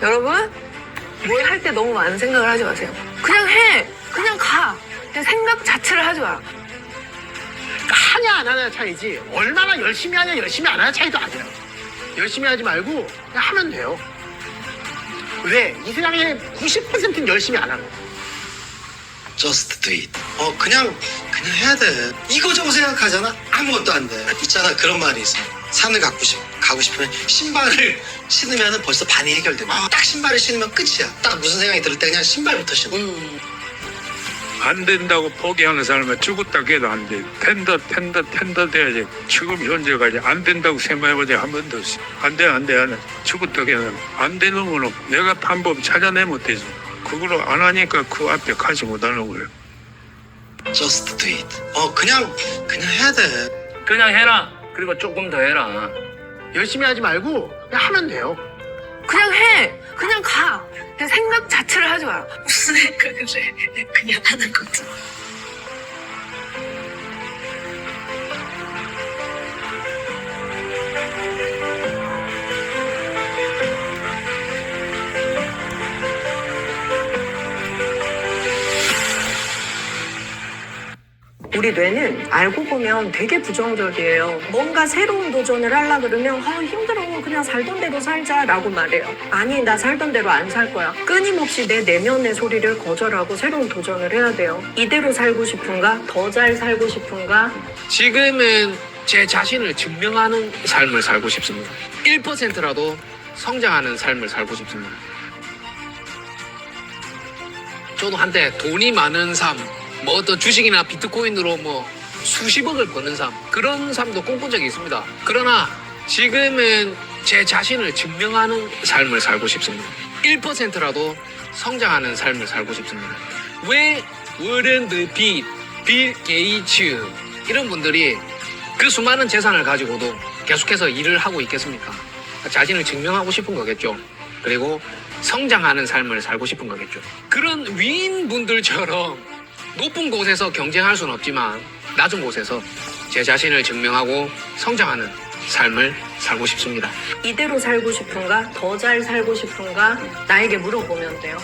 여러분, 뭘 할 때 너무 많은 생각을 하지 마세요. 그냥 해. 그냥 가. 그냥 생각 자체를 하지 마. 그러니까 하냐 안 하냐 차이지 얼마나 열심히 하냐 열심히 안 하냐 차이도 아니야. 열심히 하지 말고 그냥 하면 돼요. 왜? 이 세상에 90%는 열심히 안 하는 거야. Just do it. 그냥 해야 돼. 이거저거 생각하잖아? 아무것도 안 돼. 있잖아, 그런 말이 있어. 산을 가고 싶으면 신발을 신으면 벌써 반이 해결돼. 딱 신발을 신으면 끝이야. 딱 무슨 생각이 들을 때 그냥 신발부터 신어. 안 된다고 포기하는 사람은 죽었다 해도 안 돼. 텐더 돼야지. 지금 현재까지 안 된다고 생각해보자 한 번도 없어. 안 돼. 죽었다 해도 안 되는 거는 내가 방법 찾아내면 되지. 그걸 안 하니까 그 앞에 가지 못하는 거예요. Just do it. 그냥 해야 돼. 그냥 해라. 그리고 조금 더 해라. 열심히 하지 말고 그냥 하면 돼요. 그냥 해. 그냥 가. 그냥 생각 자체를 하지 마. 무슨 생각을 해. 그냥 하는 거죠. 우리 뇌는 알고 보면 되게 부정적이에요. 뭔가 새로운 도전을 하려고 그러면 힘들어 그냥 살던 대로 살자라고 말해요. 아니 나 살던 대로 안 살 거야. 끊임없이 내 내면의 소리를 거절하고 새로운 도전을 해야 돼요. 이대로 살고 싶은가? 더 잘 살고 싶은가? 지금은 제 자신을 증명하는 삶을 살고 싶습니다. 1%라도 성장하는 삶을 살고 싶습니다. 저도 한때 돈이 많은 삶, 뭐 어떤 주식이나 비트코인으로 뭐 수십억을 버는 삶, 그런 삶도 꿈꾼 적이 있습니다. 그러나 지금은 제 자신을 증명하는 삶을 살고 싶습니다. 1%라도 성장하는 삶을 살고 싶습니다. 왜 워런 버핏, 빌 게이츠 이런 분들이 그 수많은 재산을 가지고도 계속해서 일을 하고 있겠습니까? 자신을 증명하고 싶은 거겠죠. 그리고 성장하는 삶을 살고 싶은 거겠죠. 그런 위인분들처럼 높은 곳에서 경쟁할 수는 없지만 낮은 곳에서 제 자신을 증명하고 성장하는 삶을 살고 싶습니다. 이대로 살고 싶은가? 더 잘 살고 싶은가? 나에게 물어보면 돼요.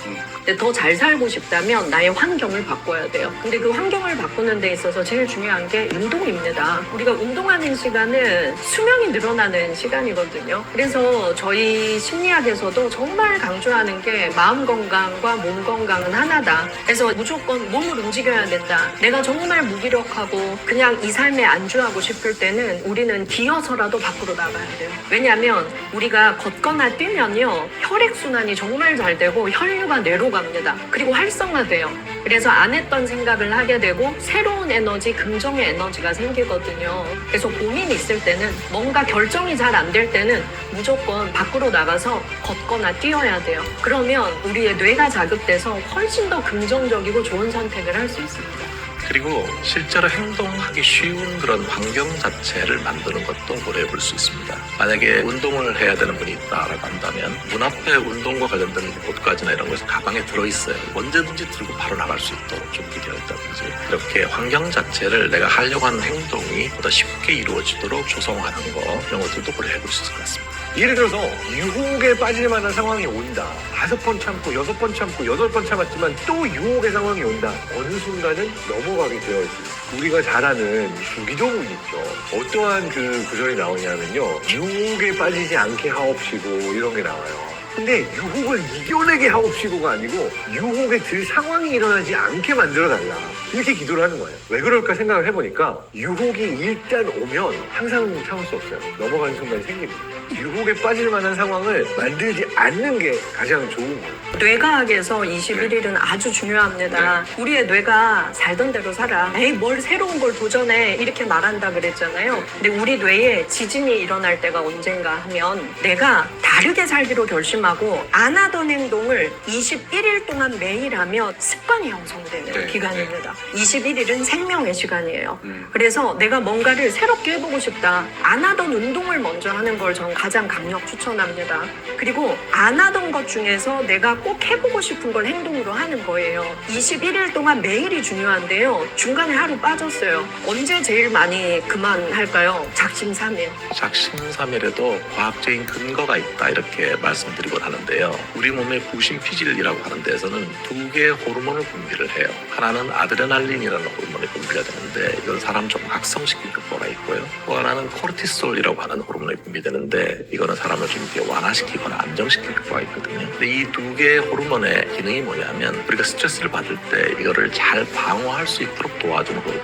근데 더 잘 살고 싶다면 나의 환경을 바꿔야 돼요. 근데 그 환경을 바꾸는 데 있어서 제일 중요한 게 운동입니다. 우리가 운동하는 시간은 수명이 늘어나는 시간이거든요. 그래서 저희 심리학에서도 정말 강조하는 게 마음 건강과 몸 건강은 하나다. 그래서 무조건 몸을 움직여야 된다. 내가 정말 무기력하고 그냥 이 삶에 안주하고 싶을 때는 우리는 기어서라도 밖으로 나가야 돼요. 왜냐하면 우리가 걷거나 뛰면요, 혈액순환이 정말 잘 되고 혈류가 뇌로 갑니다. 그리고 활성화돼요. 그래서 안 했던 생각을 하게 되고 새로운 에너지, 긍정의 에너지가 생기거든요. 그래서 고민이 있을 때는, 뭔가 결정이 잘 안 될 때는 무조건 밖으로 나가서 걷거나 뛰어야 돼요. 그러면 우리의 뇌가 자극돼서 훨씬 더 긍정적이고 좋은 선택을 할 수 있습니다. 그리고 실제로 행동하기 쉬운 그런 환경 자체를 만드는 것도 고려해 볼 수 있습니다. 만약에 운동을 해야 되는 분이 있다라고 한다면 문 앞에 운동과 관련된 옷가지나 이런 것이 가방에 들어있어요. 언제든지 들고 바로 나갈 수 있도록 준비되어 있다든지, 이렇게 환경 자체를 내가 하려고 하는 행동이 보다 쉽게 이루어지도록 조성하는 거, 이런 것들도 고려해 볼 수 있을 것 같습니다. 예를 들어서 유혹에 빠질 만한 상황이 온다. 5번 참고 6번 참고 8번 참았지만 또 유혹의 상황이 온다. 어느 순간은 넘어가게 되어 있습니다. 우리가 잘 아는 주기도문 있죠. 어떠한 그 구절이 나오냐면요, 유혹에 빠지지 않게 하옵시고 이런 게 나와요. 근데 유혹을 이겨내게 하옵시고가 아니고 유혹에 들 상황이 일어나지 않게 만들어달라, 이렇게 기도를 하는 거예요. 왜 그럴까 생각을 해보니까 유혹이 일단 오면 항상 참을 수 없어요. 넘어가는 순간이 생깁니다. 유혹에 빠질 만한 상황을 만들지 않는 게 가장 좋은 거예요. 뇌과학에서 21일은 아주 중요합니다. 우리의 뇌가 살던 대로 살아. 에이, 뭘 새로운 걸 도전해. 이렇게 말한다 그랬잖아요. 근데 우리 뇌에 지진이 일어날 때가 언젠가 하면, 내가 다르게 살기로 결심하고 안 하던 행동을 21일 동안 매일 하면 습관이 형성되는 기간입니다. 21일은 생명의 시간이에요. 그래서 내가 뭔가를 새롭게 해보고 싶다. 안 하던 운동을 먼저 하는 걸 저는 가장 강력 추천합니다. 그리고 안 하던 것 중에서 내가 꼭 해보고 싶은 걸 행동으로 하는 거예요. 21일 동안 매일이 중요한데요. 중간에 하루 빠졌어요. 언제 제일 많이 그만할까요? 작심삼일. 작심삼일에도 과학적인 근거가 있다, 이렇게 말씀드리곤 하는데요. 우리 몸의 부신피질이라고 하는 데에서는 두 개의 호르몬을 분비를 해요. 하나는 아드레날린이라는 호르몬이 분비가 되는데, 이건 사람 좀 각성시키는 효과가 있고요. 또 하나는 코르티솔이라고 하는 호르몬이 분비되는데, 이거는 사람을 좀 이렇게 완화시키거나 안정시키는 효과가 있거든요. 근데 이 두 개의 호르몬의 기능이 뭐냐면, 우리가 스트레스를 받을 때 이거를 잘 방어할 수 있도록 도와주는 호르몬,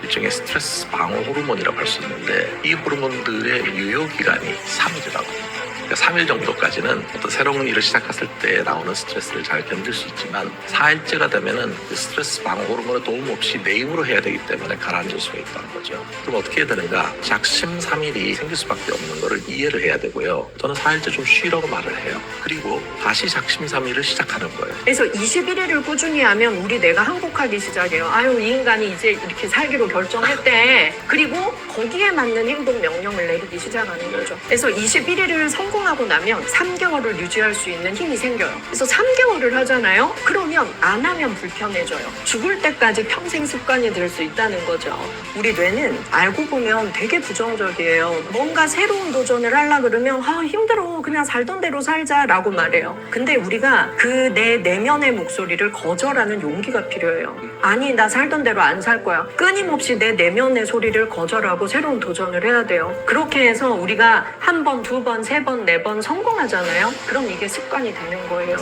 일종의 스트레스 방어 호르몬이라고 할 수 있는데, 이 호르몬들의 유효 기간이 3일이라고 합니다. 그러니까 3일 정도까지는 어떤 새로운 일을 시작했을 때 나오는 스트레스를 잘 견딜 수 있지만, 4일째가 되면은 그 스트레스 방어 호르몬의 도움 없이 내 힘으로 해야 되기 때문에 가라앉을 수가 있다는 거죠. 그럼 어떻게 해야 되는가? 작심삼일이 생길 수밖에 없는 거를 이해를 해야 되고요. 저는 4일째 좀 쉬라고 말을 해요. 그리고 다시 작심삼일을 시작하는 거예요. 그래서 21일을 꾸준히 하면 우리 뇌가 항복하기 시작해요. 아유, 이 인간이 이제 이렇게 살기로 결정했대. 그리고 거기에 맞는 행동 명령을 내리기 시작하는 거죠. 그래서 21일을 성공하고 나면 3개월을 유지할 수 있는 힘이 생겨요. 그래서 3개월을 하잖아요. 그러면 안 하면 불편해져요. 죽을 때까지 평생 습관이 될 수 있다는 거죠. 우리 뇌는 알고 보면 되게 부정적이에요. 뭔가 새로운 도전을 하려고 그러면 힘들어. 그냥 살던 대로 살자라고 말해요. 근데 우리가 그 내 내면의 목소리를 거절하는 용기가 필요해요. 아니, 나 살던 대로 안 살 거야. 끊임없이 내 내면의 소리를 거절하고 새로운 도전을 해야 돼요. 그렇게 해서 우리가 1번, 2번, 3번, 4번 성공하잖아요. 그럼 이게 습관이 되는 거예요.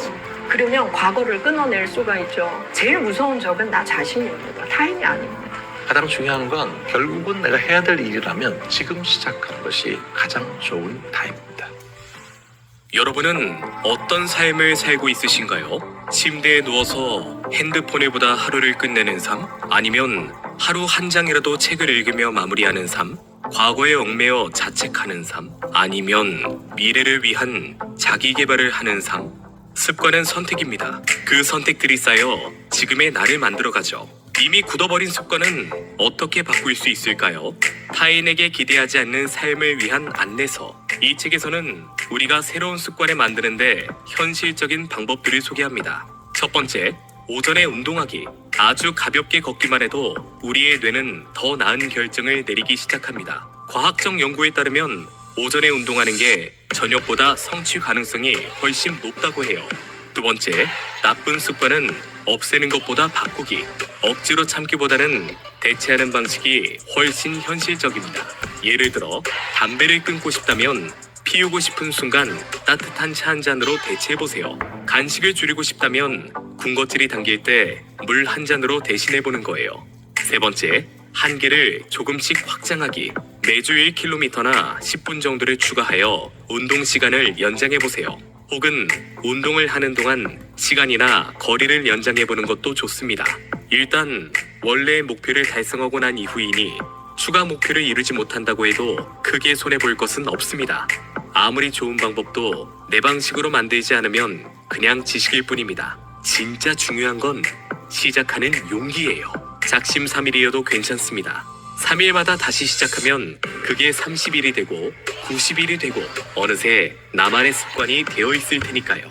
그러면 과거를 끊어낼 수가 있죠. 제일 무서운 적은 나 자신입니다. 타인이 아닙니다. 가장 중요한 건 결국은 내가 해야 될 일이라면 지금 시작하는 것이 가장 좋은 타임입니다. 여러분은 어떤 삶을 살고 있으신가요? 침대에 누워서 핸드폰을 보다 하루를 끝내는 삶? 아니면 하루 한 장이라도 책을 읽으며 마무리하는 삶? 과거에 얽매여 자책하는 삶? 아니면 미래를 위한 자기 개발을 하는 삶? 습관은 선택입니다. 그 선택들이 쌓여 지금의 나를 만들어가죠. 이미 굳어버린 습관은 어떻게 바꿀 수 있을까요? 타인에게 기대하지 않는 삶을 위한 안내서. 이 책에서는 우리가 새로운 습관을 만드는데 현실적인 방법들을 소개합니다. 첫 번째, 오전에 운동하기. 아주 가볍게 걷기만 해도 우리의 뇌는 더 나은 결정을 내리기 시작합니다. 과학적 연구에 따르면 오전에 운동하는 게 저녁보다 성취 가능성이 훨씬 높다고 해요. 두 번째, 나쁜 습관은 없애는 것보다 바꾸기. 억지로 참기보다는 대체하는 방식이 훨씬 현실적입니다. 예를 들어 담배를 끊고 싶다면 피우고 싶은 순간 따뜻한 차 한 잔으로 대체해보세요. 간식을 줄이고 싶다면 군것질이 당길 때 물 한 잔으로 대신해보는 거예요. 세 번째, 한계를 조금씩 확장하기. 매주 1km나 10분 정도를 추가하여 운동 시간을 연장해보세요. 혹은 운동을 하는 동안 시간이나 거리를 연장해보는 것도 좋습니다. 일단 원래의 목표를 달성하고 난 이후이니 추가 목표를 이루지 못한다고 해도 크게 손해볼 것은 없습니다. 아무리 좋은 방법도 내 방식으로 만들지 않으면 그냥 지식일 뿐입니다. 진짜 중요한 건 시작하는 용기예요. 작심삼일이어도 괜찮습니다. 3일마다 다시 시작하면 그게 30일이 되고 90일이 되고 어느새 나만의 습관이 되어 있을 테니까요.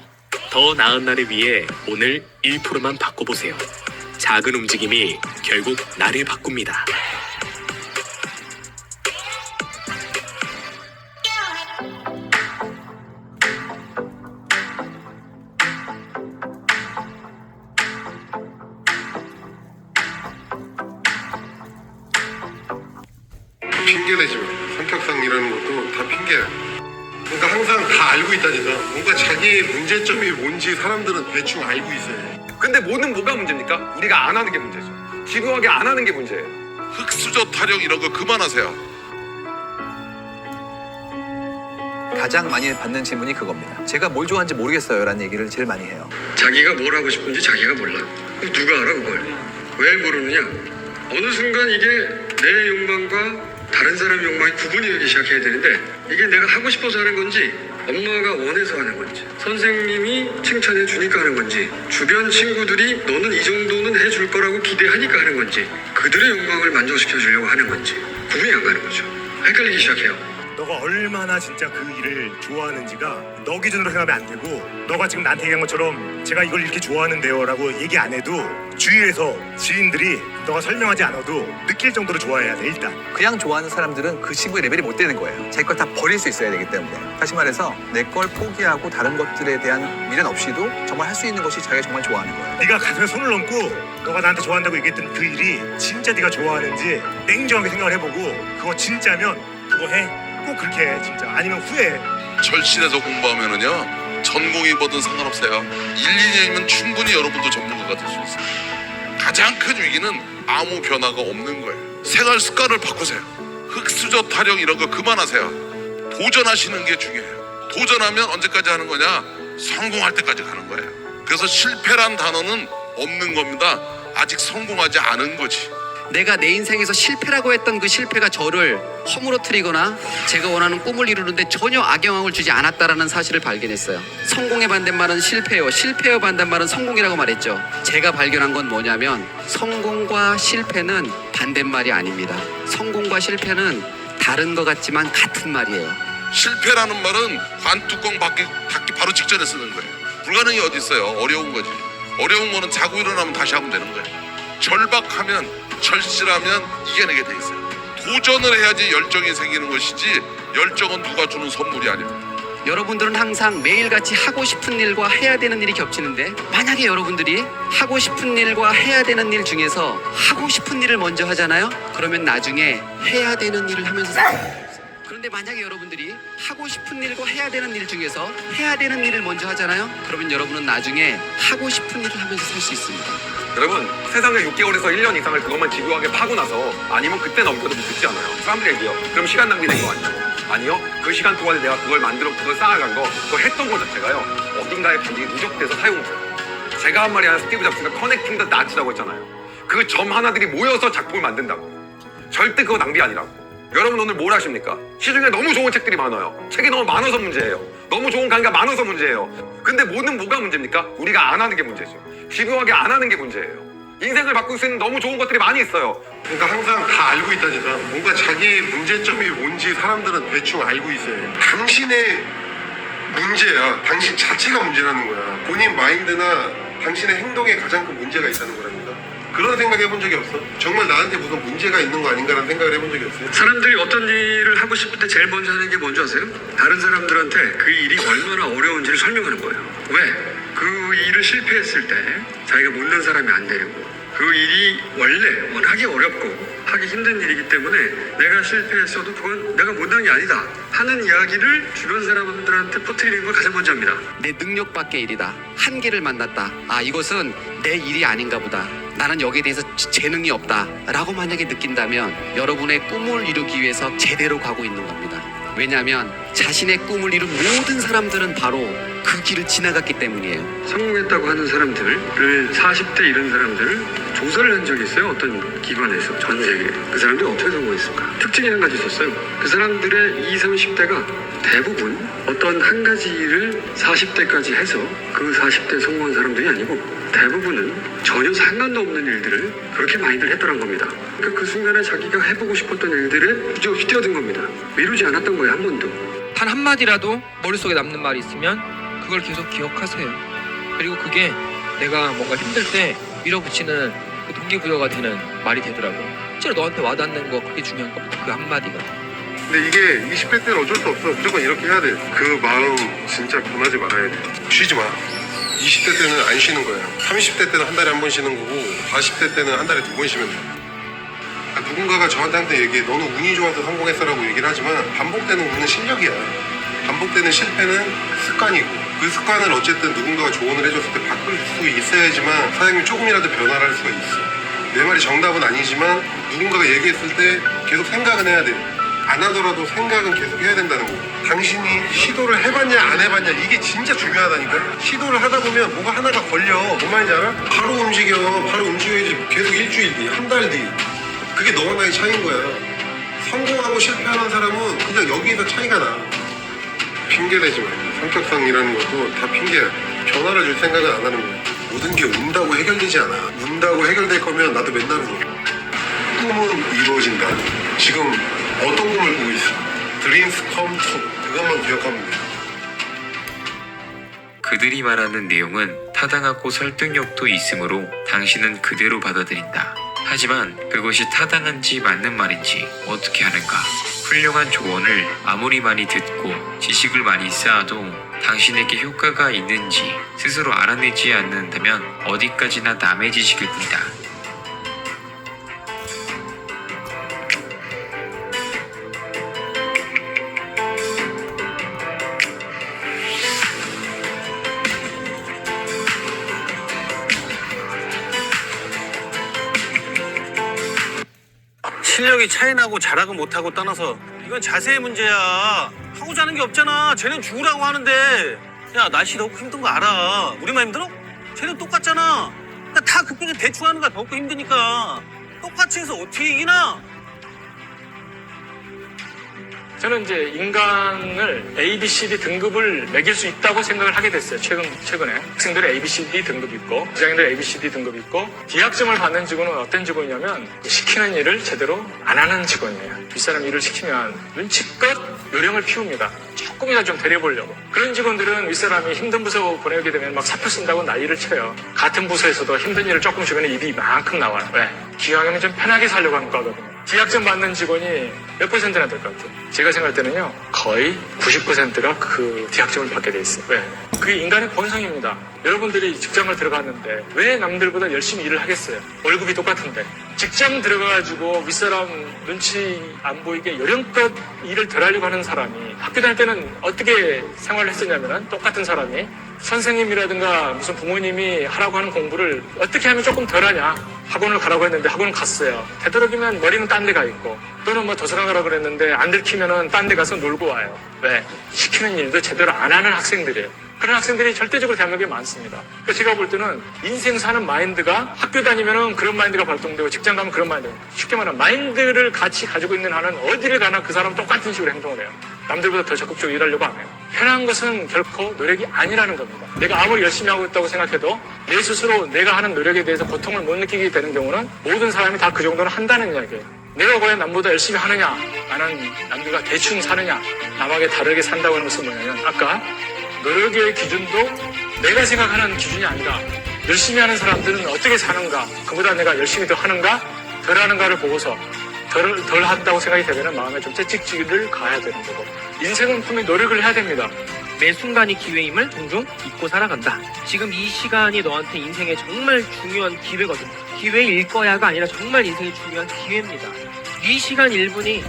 더 나은 날을 위해 오늘 1%만 바꿔보세요. 작은 움직임이 결국 나를 바꿉니다. 핑계대지 마. 성격상 이러는 것도 다 핑계야. 그러니까 항상 다 알고 있다니까. 뭔가 자기의 문제점이 뭔지 사람들은 대충 알고 있어요. 근데 뭐가 문제입니까? 우리가 안 하는 게 문제죠. 지루하게 안 하는 게 문제예요. 흑수저 타령 이런 거 그만하세요. 가장 많이 받는 질문이 그겁니다. 제가 뭘 좋아하는지 모르겠어요 라는 얘기를 제일 많이 해요. 자기가 뭘 하고 싶은지 자기가 몰라. 그럼 누가 알아 그걸? 왜 모르느냐? 어느 순간 이게 내 욕망과 다른 사람 욕망이 구분이 되기 시작해야 되는데 이게 내가 하고 싶어서 하는 건지 엄마가 원해서 하는 건지 선생님이 칭찬해 주니까 하는 건지 주변 친구들이 너는 이 정도는 해줄 거라고 기대하니까 하는 건지 그들의 욕망을 만족시켜 주려고 하는 건지 구분이 안 가는 거죠. 헷갈리기 시작해요. 너가 얼마나 진짜 그 일을 좋아하는지가 너 기준으로 생각하면 안 되고 너가 지금 나한테 얘기한 것처럼 제가 이걸 이렇게 좋아하는데요 라고 얘기 안 해도 주위에서 지인들이 너가 설명하지 않아도 느낄 정도로 좋아해야 돼. 일단 그냥 좋아하는 사람들은 그 친구의 레벨이 못 되는 거예요. 자기 걸 다 버릴 수 있어야 되기 때문에. 다시 말해서 내 걸 포기하고 다른 것들에 대한 미련 없이도 정말 할 수 있는 것이 자기가 정말 좋아하는 거예요. 네가 가슴에 손을 얹고 너가 나한테 좋아한다고 얘기했던 그 일이 진짜 네가 좋아하는지 냉정하게 생각을 해보고 그거 진짜면 그거 해. 꼭 그렇게 해 진짜. 아니면 후회해. 절실해서 공부하면은요 전공이 뭐든 상관없어요. 1, 2년이면 충분히 여러분도 전문가가 될 수 있어요. 가장 큰 위기는 아무 변화가 없는 거예요. 생활 습관을 바꾸세요. 흑수저 타령 이런 거 그만하세요. 도전하시는 게 중요해요. 도전하면 언제까지 하는 거냐? 성공할 때까지 가는 거예요. 그래서 실패란 단어는 없는 겁니다. 아직 성공하지 않은 거지. 내가 내 인생에서 실패라고 했던 그 실패가 저를 허물어뜨리거나 제가 원하는 꿈을 이루는데 전혀 악영향을 주지 않았다라는 사실을 발견했어요. 성공의 반대말은 실패요, 실패의 반대말은 성공이라고 말했죠. 제가 발견한 건 뭐냐면 성공과 실패는 반대말이 아닙니다. 성공과 실패는 다른 것 같지만 같은 말이에요. 실패라는 말은 관뚜껑 닫기 바로 직전에 쓰는 거예요. 불가능이 어디 있어요. 어려운 거지. 어려운 거는 자고 일어나면 다시 하면 되는 거예요. 절박하면 절실하면 이겨내게 돼 있어요. 도전을 해야지 열정이 생기는 것이지 열정은 누가 주는 선물이 아닙니다. 여러분들은 항상 매일같이 하고 싶은 일과 해야 되는 일이 겹치는데 만약에 여러분들이 하고 싶은 일과 해야 되는 일 중에서 하고 싶은 일을 먼저 하잖아요. 그러면 나중에 해야 되는 일을 하면서 그런데 만약에 여러분들이 하고 싶은 일과 해야 되는 일 중에서 해야 되는 일을 먼저 하잖아요. 그러면 여러분은 나중에 하고 싶은 일을 하면서 살 수 있습니다. 여러분 세상에 6개월에서 1년 이상을 그것만 집요하게 파고 나서 아니면 그때 넘겨도 늦지 않아요. 사람들이 얘기해요. 그럼 시간 낭비된 거 아니에요? 아니요. 그 시간 동안에 내가 그걸 만들어 그걸 쌓아간 거 그거 했던 거 자체가요. 어딘가에 반드시 누적돼서 사용돼요. 제가 한 말이 아니라 스티브 잡스가 커넥팅 더 다츠라고 했잖아요. 그 점 하나들이 모여서 작품을 만든다고. 절대 그거 낭비 아니라고. 여러분 오늘 뭘 하십니까? 시중에 너무 좋은 책들이 많아요. 책이 너무 많아서 문제예요. 너무 좋은 강의가 많아서 문제예요. 근데 뭐가 문제입니까? 우리가 안 하는 게 문제죠. 집요하게 안 하는 게 문제예요. 인생을 바꿀 수 있는 너무 좋은 것들이 많이 있어요. 그러니까 항상 다 알고 있다니까. 뭔가 자기의 문제점이 뭔지 사람들은 대충 알고 있어요. 당신의 문제야. 당신 자체가 문제라는 거야. 본인 마인드나 당신의 행동에 가장 큰 문제가 있다는 거랍니다. 그런 생각 해본 적이 없어? 정말 나한테 무슨 문제가 있는 거 아닌가라는 생각을 해본 적이 없어요. 사람들이 어떤 일을 하고 싶을 때 제일 먼저 하는 게 뭔지 아세요? 다른 사람들한테 그 일이 얼마나 어려운지를 설명하는 거예요. 왜? 그 일을 실패했을 때 자기가 못난 사람이 안 되려고, 그 일이 원래 하기 어렵고 하기 힘든 일이기 때문에 내가 실패했어도 그건 내가 못난 게 아니다 하는 이야기를 주변 사람들한테 퍼뜨리는 걸 가장 먼저 합니다. 내 능력 밖의 일이다. 한계를 만났다. 아, 이것은 내 일이 아닌가 보다. 나는 여기에 대해서 재능이 없다 라고 만약에 느낀다면 여러분의 꿈을 이루기 위해서 제대로 가고 있는 겁니다. 왜냐하면 자신의 꿈을 이룬 모든 사람들은 바로 그 길을 지나갔기 때문이에요. 성공했다고 하는 사람들을 40대 이런 사람들을 조사를 한 적이 있어요. 어떤 기관에서 전 세계에. 그 사람들이 어떻게 성공했을까? 특징이 한 가지 있었어요. 그 사람들의 20, 30대가 대부분 어떤 한 가지 일을 40대까지 해서 그 40대 성공한 사람들이 아니고 대부분은 전혀 상관도 없는 일들을 그렇게 많이들 했더란 겁니다. 그러니까 그 순간에 자기가 해보고 싶었던 일들에 주저없이 뛰어든 겁니다. 미루지 않았던 거예요, 한 번도. 단 한마디라도 머릿속에 남는 말이 있으면 그걸 계속 기억하세요. 그리고 그게 내가 뭔가 힘들 때 밀어붙이는 그 동기부여가 되는 말이 되더라고요. 실제로 너한테 와닿는 거 그게 중요한 겁니다. 그 한마디가. 근데 이게 20대 때는 어쩔 수 없어. 무조건 이렇게 해야 돼. 그 마음 진짜 변하지 말아야 돼. 쉬지 마. 20대 때는 안 쉬는 거야. 30대 때는 한 달에 한 번 쉬는 거고 40대 때는 한 달에 2번 쉬면 돼. 그러니까 누군가가 저한테 항상 얘기해. 너는 운이 좋아서 성공했어라고 얘기를 하지만 반복되는 운은 실력이야. 반복되는 실패는 습관이고 그 습관을 어쨌든 누군가가 조언을 해줬을 때 바꿀 수 있어야지만 사장님이 조금이라도 변화를 할 수가 있어. 내 말이 정답은 아니지만 누군가가 얘기했을 때 계속 생각은 해야 돼. 안 하더라도 생각은 계속 해야 된다는 거. 당신이 시도를 해봤냐 안 해봤냐 이게 진짜 중요하다니까. 시도를 하다 보면 뭐가 하나가 걸려. 뭔 말인지 알아? 바로 움직여. 바로 움직여야지. 계속 일주일 뒤, 한 달 뒤. 그게 너와 나의 차이인 거야. 성공하고 실패하는 사람은 그냥 여기에서 차이가 나. 핑계 대지 마. 성격상이라는 것도 다 핑계야. 변화를 줄 생각은 안 하는 거야. 모든 게 운다고 해결되지 않아. 운다고 해결될 거면 나도 맨날 울어. 꿈은 이루어진다. 지금 어떤 꿈을 꾸고 있어? Dreams come true. 그것만 기억하면 돼. 그들이 말하는 내용은 타당하고 설득력도 있으므로 당신은 그대로 받아들인다. 하지만 그것이 타당한지 맞는 말인지 어떻게 하는가? 훌륭한 조언을 아무리 많이 듣고 지식을 많이 쌓아도 당신에게 효과가 있는지 스스로 알아내지 않는다면 어디까지나 남의 지식일 뿐이다. 실력이 차이나고 잘하고 못하고 떠나서 이건 자세의 문제야. 하고자 하는 게 없잖아. 쟤는 죽으라고 하는데. 야, 날씨 덥고 힘든 거 알아. 우리만 힘들어? 쟤는 똑같잖아. 그러니까 다 그렇게 대충 하는 거야. 덥고 힘드니까. 똑같이 해서 어떻게 이기나? 저는 이제 인간을 A, B, C, D 등급을 매길 수 있다고 생각을 하게 됐어요. 최근에. 학생들의 A, B, C, D 등급이 있고, 직장인들 A, B, C, D 등급이 있고, D학점을 받는 직원은 어떤 직원이냐면, 시키는 일을 제대로 안 하는 직원이에요. 윗사람 일을 시키면 눈치껏 요령을 피웁니다. 조금이나 좀 데려보려고. 그런 직원들은 윗사람이 힘든 부서 보내게 되면 막 사표 쓴다고 난리를 쳐요. 같은 부서에서도 힘든 일을 조금 주면 입이 이만큼 나와요. 왜? 기왕이면 좀 편하게 살려고 하는 거거든요. D학점 받는 직원이 몇 %나 될 것 같아요? 제가 생각할 때는요, 거의 90%가 그 D학점을 받게 돼 있어요. 왜? 그게 인간의 본성입니다. 여러분들이 직장을 들어갔는데 왜 남들보다 열심히 일을 하겠어요? 월급이 똑같은데. 직장 들어가가지고 윗사람 눈치 안 보이게 요령껏 일을 덜 하려고 하는 사람이 학교 다닐 때는 어떻게 생활을 했었냐면 똑같은 사람이 선생님이라든가 무슨 부모님이 하라고 하는 공부를 어떻게 하면 조금 덜 하냐. 학원을 가라고 했는데 학원을 갔어요. 되도록이면 머리는 딴 데 가 있고 또는 뭐 도서관 가라고 그랬는데 안 들키면은 딴 데 가서 놀고 와요. 왜? 시키는 일도 제대로 안 하는 학생들이에요. 그런 학생들이 절대적으로 대한민국에 많습니다. 그러니까 제가 볼 때는 인생 사는 마인드가 학교 다니면은 그런 마인드가 발동되고 직장 가면 그런 마인드. 쉽게 말하면 마인드를 같이 가지고 있는 한은 어디를 가나 그 사람은 똑같은 식으로 행동을 해요. 남들보다 더 적극적으로 일하려고 안 해요. 편한 것은 결코 노력이 아니라는 겁니다. 내가 아무리 열심히 하고 있다고 생각해도 내 스스로 내가 하는 노력에 대해서 고통을 못 느끼게 되는 경우는 모든 사람이 다 그 정도는 한다는 이야기예요. 내가 과연 남보다 열심히 하느냐, 나는 남들과 대충 사느냐, 남에게 다르게 산다고 하는 것은 뭐냐면 아까 노력의 기준도 내가 생각하는 기준이 아니라 열심히 하는 사람들은 어떻게 사는가, 그보다 내가 열심히 더 하는가, 덜 하는가를 보고서 덜 한다고 생각이 되면 마음에 좀 채찍질을 가야 되는 거고, 인생은 분명히 노력을 해야 됩니다. 매 순간이 기회임을 종종 잊고 살아간다. 지금 이 시간이 너한테 인생의 정말 중요한 기회거든. 기회일 거야가 아니라 정말 인생의 중요한 기회입니다. 이 시간 1분이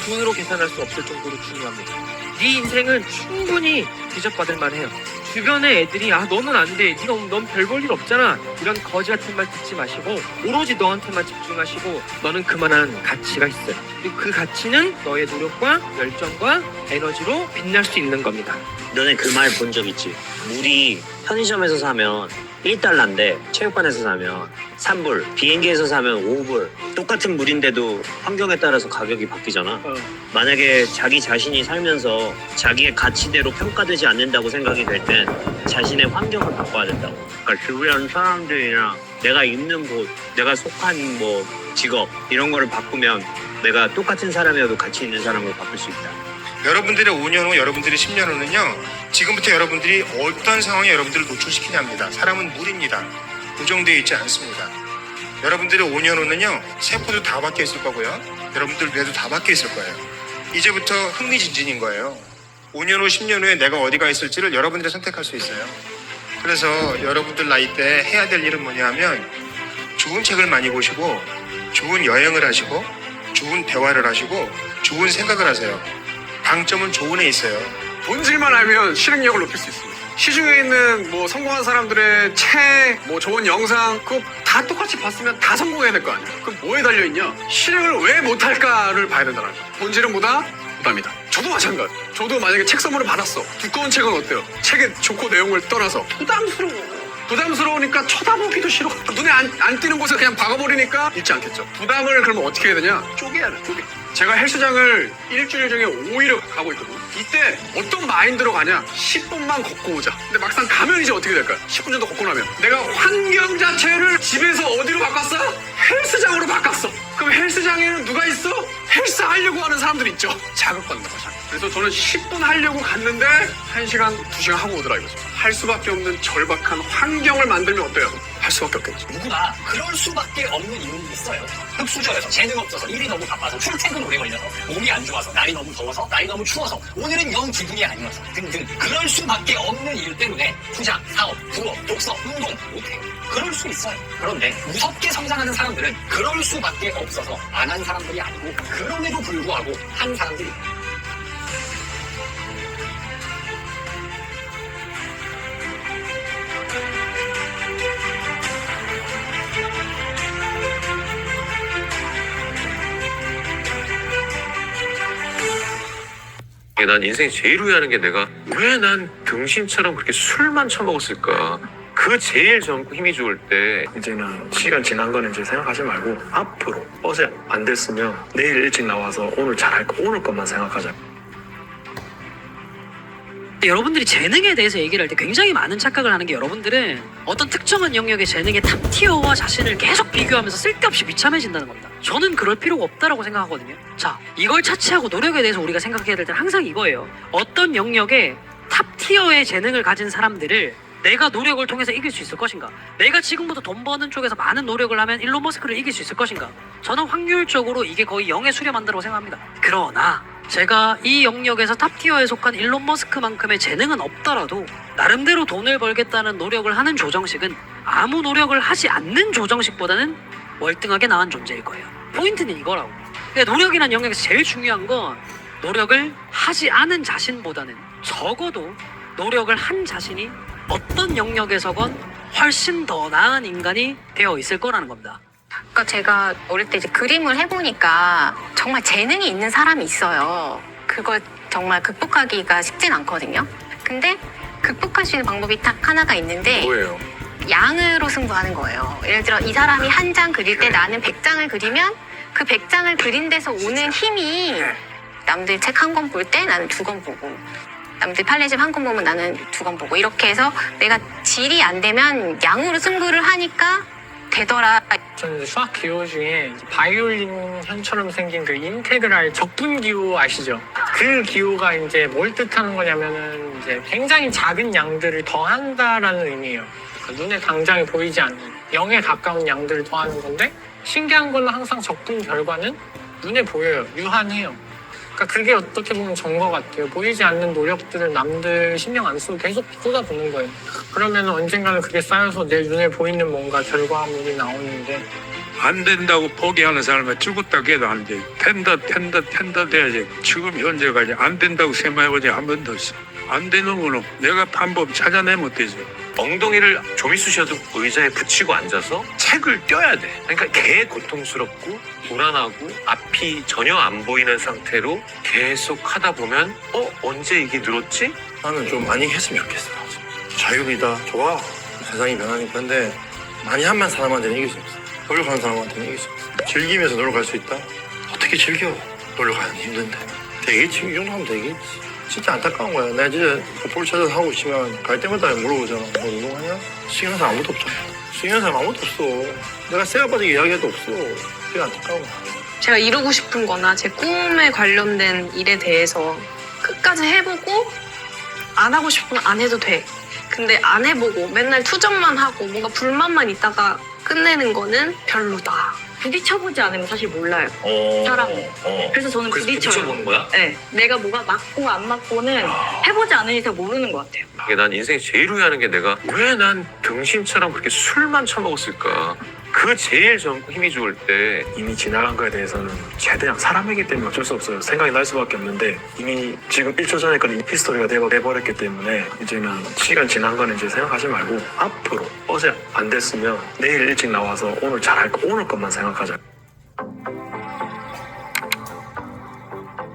돈으로 계산할 수 없을 정도로 중요합니다. 네 인생은 충분히 대접받을 만해요. 주변의 애들이 너는 안 돼, 넌 별 볼 일 없잖아, 이런 거지 같은 말 듣지 마시고 오로지 너한테만 집중하시고 너는 그만한 가치가 있어요. 그리고 그 가치는 너의 노력과 열정과 에너지로 빛날 수 있는 겁니다. 너네 그 말 본 적 있지? 물이 편의점에서 사면 1달러인데 체육관에서 사면 3불, 비행기에서 사면 5불. 똑같은 물인데도 환경에 따라서 가격이 바뀌잖아. 만약에 자기 자신이 살면서 자기의 가치대로 평가되지 않는다고 생각이 될 땐 자신의 환경을 바꿔야 된다고. 그러니까 주변 사람들이랑 내가 있는 곳, 내가 속한 뭐 직업 이런 거를 바꾸면 내가 똑같은 사람이어도 가치 있는 사람으로 바꿀 수 있다. 여러분들의 5년 후, 여러분들의 10년 후는요, 지금부터 여러분들이 어떤 상황에 여러분들을 노출시키냐입니다. 사람은 물입니다. 고정되어 있지 않습니다. 여러분들의 5년 후는요, 세포도 다 바뀌어 있을 거고요, 여러분들 뇌도 다 바뀌어 있을 거예요. 이제부터 흥미진진인 거예요. 5년 후, 10년 후에 내가 어디가 있을지를 여러분들이 선택할 수 있어요. 그래서 여러분들 나이 때 해야 될 일은 뭐냐 하면, 좋은 책을 많이 보시고, 좋은 여행을 하시고, 좋은 대화를 하시고, 좋은 생각을 하세요. 방점은 조언에 있어요. 본질만 알면 실행력을 높일 수 있습니다. 시중에 있는 뭐 성공한 사람들의 책, 뭐 좋은 영상, 그거 다 똑같이 봤으면 다 성공해야 될 거 아니야. 그럼 뭐에 달려있냐? 실행을 왜 못할까를 봐야 된다는 거야. 본질은 뭐다? 부담이다. 저도 마찬가지. 저도 만약에 책 선물을 받았어. 두꺼운 책은 어때요? 책의 좋고 내용을 떠나서 부담스러우니까 쳐다보기도 싫어. 눈에 안 띄는 곳에 그냥 박아버리니까 읽지 않겠죠. 부담을 그러면 어떻게 해야 되냐? 쪼개야 돼, 쪼개. 제가 헬스장을 일주일 중에 5일을 가고 있거든요. 이때 어떤 마인드로 가냐? 10분만 걷고 오자. 근데 막상 가면 이제 어떻게 될까요? 10분 정도 걷고 나면 내가 환경 자체를 집에서 어디로 바꿨어? 헬스장으로 바꿨어. 그럼 헬스장에는 누가 있어? 헬스 하려고 하는 사람들이 있죠. 자극받는 거죠. 그래서 저는 10분 하려고 갔는데 1시간, 2시간 하고 오더라 이거죠. 할 수밖에 없는 절박한 환경을 만들면 어때요? 할 수밖에 없겠죠. 누구나 그럴 수밖에 없는 이유는 있어요. 흑수저여서, 재능 없어서, 일이 너무 바빠서, 출퇴근 오래 걸려서, 몸이 안 좋아서, 날이 너무 더워서, 날이 너무 추워서, 오늘은 영 기분이 아니어서 등등 그럴 수밖에 없는 이유 때문에 투자, 사업, 부업, 독서, 운동 못해요. 그럴 수 있어요. 그런데 무섭게 성장하는 사람들은 그럴 수밖에 없어서 안 한 사람들이 아니고 그럼에도 불구하고 한 사람들이 난 인생에 제일 후회하는 게 내가 왜 난 등신처럼 그렇게 술만 처먹었을까. 그 제일 젊고 힘이 좋을 때 이제는 시간 지난 거는 이제 생각하지 말고 앞으로 어제 안 됐으면 내일 일찍 나와서 오늘 잘할 거, 오늘 것만 생각하자. 여러분들이 재능에 대해서 얘기를 할 때 굉장히 많은 착각을 하는 게, 여러분들은 어떤 특정한 영역의 재능의 탑티어와 자신을 계속 비교하면서 쓸데없이 비참해진다는 겁니다. 저는 그럴 필요가 없다라고 생각하거든요. 자, 이걸 차치하고 노력에 대해서 우리가 생각해야 될 때는 항상 이거예요. 어떤 영역에 탑티어의 재능을 가진 사람들을 내가 노력을 통해서 이길 수 있을 것인가? 내가 지금부터 돈 버는 쪽에서 많은 노력을 하면 일론 머스크를 이길 수 있을 것인가? 저는 확률적으로 이게 거의 0에 수렴한다고 생각합니다. 그러나 제가 이 영역에서 탑티어에 속한 일론 머스크만큼의 재능은 없더라도 나름대로 돈을 벌겠다는 노력을 하는 조정식은 아무 노력을 하지 않는 조정식보다는 월등하게 나은 존재일 거예요. 포인트는 이거라고. 그러니까 노력이라는 영역에서 제일 중요한 건 노력을 하지 않은 자신보다는 적어도 노력을 한 자신이 어떤 영역에서건 훨씬 더 나은 인간이 되어 있을 거라는 겁니다. 그러니까 제가 어릴 때 이제 그림을 해보니까 정말 재능이 있는 사람이 있어요. 그걸 정말 극복하기가 쉽진 않거든요. 근데 극복할 수 있는 방법이 딱 하나가 있는데, 뭐예요? 양으로 승부하는 거예요. 예를 들어 이 사람이 한 장 그릴 때 나는 100장을 그리면 그 100장을 그린 데서 오는 힘이 남들 책 한 권 볼 때 나는 2권 보고, 남들 판례집 한 권 보면 나는 2권 보고, 이렇게 해서 내가 질이 안 되면 양으로 승부를 하니까 되더라. 저는 수학 기호 중에 바이올린 현처럼 생긴 그 인테그랄 적분 기호 아시죠? 그 기호가 이제 뭘 뜻하는 거냐면은 이제 굉장히 작은 양들을 더한다라는 의미예요. 눈에 당장에 보이지 않는 0에 가까운 양들을 더하는 건데 신기한 건 항상 적분 결과는 눈에 보여요. 유한해요. 그러니까 그게 어떻게 보면 정거 같아요. 보이지 않는 노력들을 남들 신경 안 쓰고 계속 쏟아붓는 거예요. 그러면 언젠가는 그게 쌓여서 내 눈에 보이는 뭔가 결과물이 나오는데 안 된다고 포기하는 사람은 죽었다고 해도 안 돼. 된다 돼야지. 지금 현재까지 안 된다고 생각해본 적이 한 번도 없어. 안 되는 거는 내가 방법 찾아내면 되죠. 엉덩이를 좀 있으셔도 의자에 붙이고 앉아서 책을 껴야 돼. 그러니까 개 고통스럽고 불안하고 앞이 전혀 안 보이는 상태로 계속 하다 보면 언제 이게 늘었지? 나는 좀 많이 했으면 좋겠어. 자유이다. 좋아. 세상이 변하니까. 근데 많이 하면 사람한테는 이길 수 없어. 노력하는 사람한테는 이길 수 없어. 즐기면서 노력할 수 있다? 어떻게 즐겨? 노력하는 힘든데. 되겠지. 이 정도 하면 되겠지. 진짜 안타까운 거야. 내가 진짜 볼 찾아서 하고 있으면 갈 때마다 물어보잖아. 뭐 운동하냐? 신경 사람 아무도 없잖아. 신경 사람 아무도 없어. 내가 새가 빠지게 이야기해도 없어. 그게 안타까운 거야. 제가 이루고 싶은 거나 제 꿈에 관련된 일에 대해서 끝까지 해보고 안 하고 싶으면 안 해도 돼. 근데 안 해보고 맨날 투정만 하고 뭔가 불만만 있다가 끝내는 거는 별로다. 부딪혀보지 않으면 사실 몰라요. 사람은. 그래서 저는 부딪혀보는 거야? 네. 내가 뭐가 맞고 안 맞고는 해보지 않은 이상 모르는 것 같아요. 이게 난 인생에 제일 후회하는 게 내가 왜 난 등신처럼 그렇게 술만 처먹었을까? 그 제일 젊고 힘이 좋을 때 이미 지나간 거에 대해서는 최대한 사람이기 때문에 어쩔 수 없어요. 생각이 날 수밖에 없는데 이미 지금 1초 전에까지 히스토리가 돼버렸기 때문에 이제는 시간 지난 거는 이제 생각하지 말고 앞으로 어제 안 됐으면 내일 일찍 나와서 오늘 잘할 거 오늘 것만 생각하자.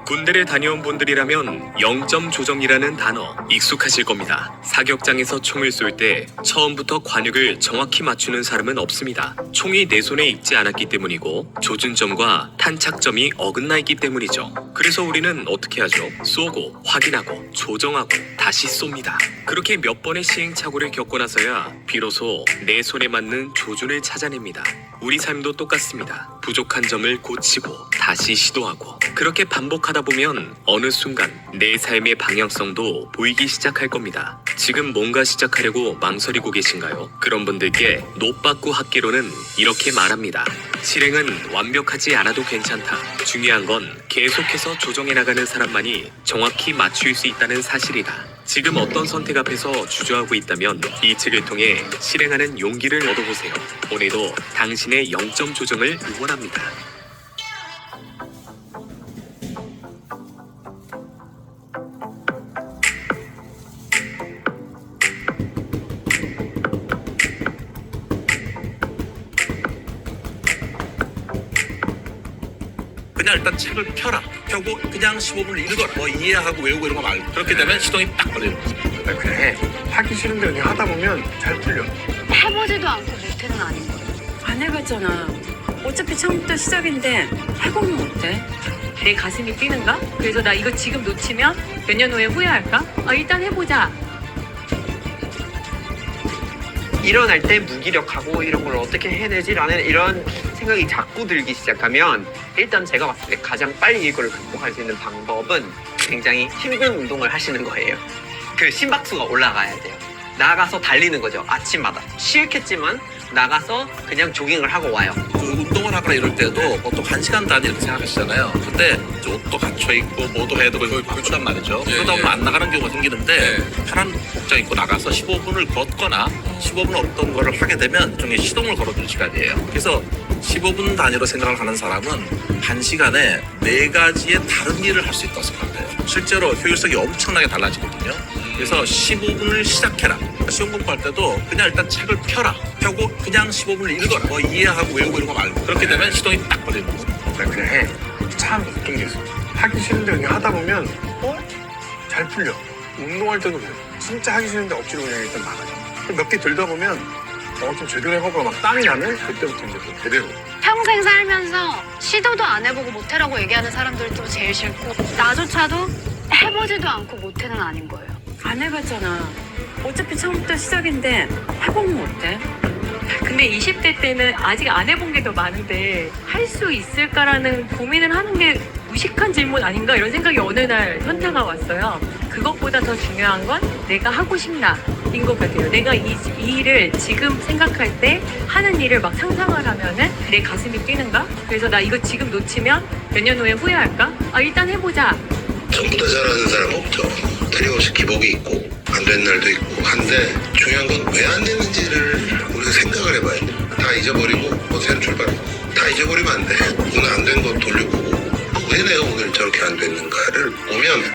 군대를 다녀온 분들이라면 0점 조정이라는 단어 익숙하실 겁니다. 사격장에서 총을 쏠 때 처음부터 관역을 정확히 맞추는 사람은 없습니다. 총이 내 손에 익지 않았기 때문이고 조준점과 탄착점이 어긋나 있기 때문이죠. 그래서 우리는 어떻게 하죠? 쏘고 확인하고 조정하고 다시 쏩니다. 그렇게 몇 번의 시행착오를 겪고 나서야 비로소 내 손에 맞는 조준을 찾아냅니다. 우리 삶도 똑같습니다. 부족한 점을 고치고 다시 시도하고 그렇게 반복하다 보면 어느 순간 내 삶의 방향성도 보이기 시작할 겁니다. 지금 뭔가 시작하려고 망설이고 계신가요? 그런 분들께 노빠꾸 학계로는 이렇게 말합니다. 실행은 완벽하지 않아도 괜찮다. 중요한 건 계속해서 조정해 나가는 사람만이 정확히 맞출 수 있다는 사실이다. 지금 어떤 선택 앞에서 주저하고 있다면 이 책을 통해 실행하는 용기를 얻어보세요. 오늘도 당신의 0점 조정을 응원합니다. 그냥 일단 책을 펴라. 펴고 그냥 15분을 읽어라. 뭐 이해하고 외우고 이런 거 말고. 그렇게 되면 시동이 딱 걸리는 거지. 그냥 해. 하기 싫은데 그냥 하다 보면 잘 풀려. 해보지도 않고 못해는 아닌 거예요. 안 해봤잖아. 어차피 처음부터 시작인데 해보면 어때? 내 가슴이 뛰는가? 그래서 나 이거 지금 놓치면 몇 년 후에 후회할까? 일단 해보자. 일어날 때 무기력하고 이런 걸 어떻게 해내지라는 이런 생각이 자꾸 들기 시작하면 일단 제가 봤을 때 가장 빨리 이거를 극복할 수 있는 방법은 굉장히 힘든 운동을 하시는 거예요. 그 심박수가 올라가야 돼요. 나가서 달리는 거죠. 아침마다. 싫겠지만 나가서 그냥 조깅을 하고 와요. 운동을 하거나 이럴 때도 보통 1시간 단위 이렇게 생각하시잖아요. 근데 옷도 갖춰 입고 뭐도 해야 되고 이거 바쁘단 말이죠. 그러다 보면 안 나가는 경우가 생기는데 편한 복장 입고 나가서 15분을 걷거나 15분 어떤 거를 하게 되면 일종의 시동을 걸어주는 시간이에요. 그래서 15분 단위로 생각을 하는 사람은 1시간에 4가지의 다른 일을 할 수 있다고 생각해요. 실제로 효율성이 엄청나게 달라지거든요. 그래서 15분을 시작해라. 시험 공부할 때도 그냥 일단 책을 펴라. 펴고 그냥 15분을 읽어라. 뭐 이해하고 외우고 이런 거 말고. 그렇게 되면 시동이 딱 걸리는 거죠. 그냥 해. 참 웃긴 게 있어. 하기 싫은데 그냥 하다 보면 잘 풀려. 운동할 때도 그래. 진짜 하기 싫은데 억지로 그냥 일단 나가죠. 몇 개 들다 보면 좀 제대로 해보고 막 땀이 나면 그때부터 이제 또 제대로. 평생 살면서 시도도 안 해보고 못해라고 얘기하는 사람들도 제일 싫고 나조차도 해보지도 않고 못해는 아닌 거예요. 안 해봤잖아. 어차피 처음부터 시작인데 해보면 어때? 근데 20대 때는 아직 안 해본 게 더 많은데 할 수 있을까라는 고민을 하는 게 무식한 질문 아닌가 이런 생각이 어느 날 현타가 왔어요. 그것보다 더 중요한 건 내가 하고 싶나 인 것 같아요. 내가 이 일을 지금 생각할 때 하는 일을 막 상상을 하면은 내 가슴이 뛰는가? 그래서 나 이거 지금 놓치면 몇 년 후에 후회할까? 아, 일단 해보자. 전부 다 잘하는 사람 없죠. 틀림없이 기복이 있고 안 된 날도 있고 한데 중요한 건 왜 안 됐는지를 우리가 생각을 해봐야 돼. 다 잊어버리고 뭐 새로 출발하고 다 잊어버리면 안 돼. 오늘 안 된 거 돌려보고 왜 내가 오늘 저렇게 안 됐는가를 보면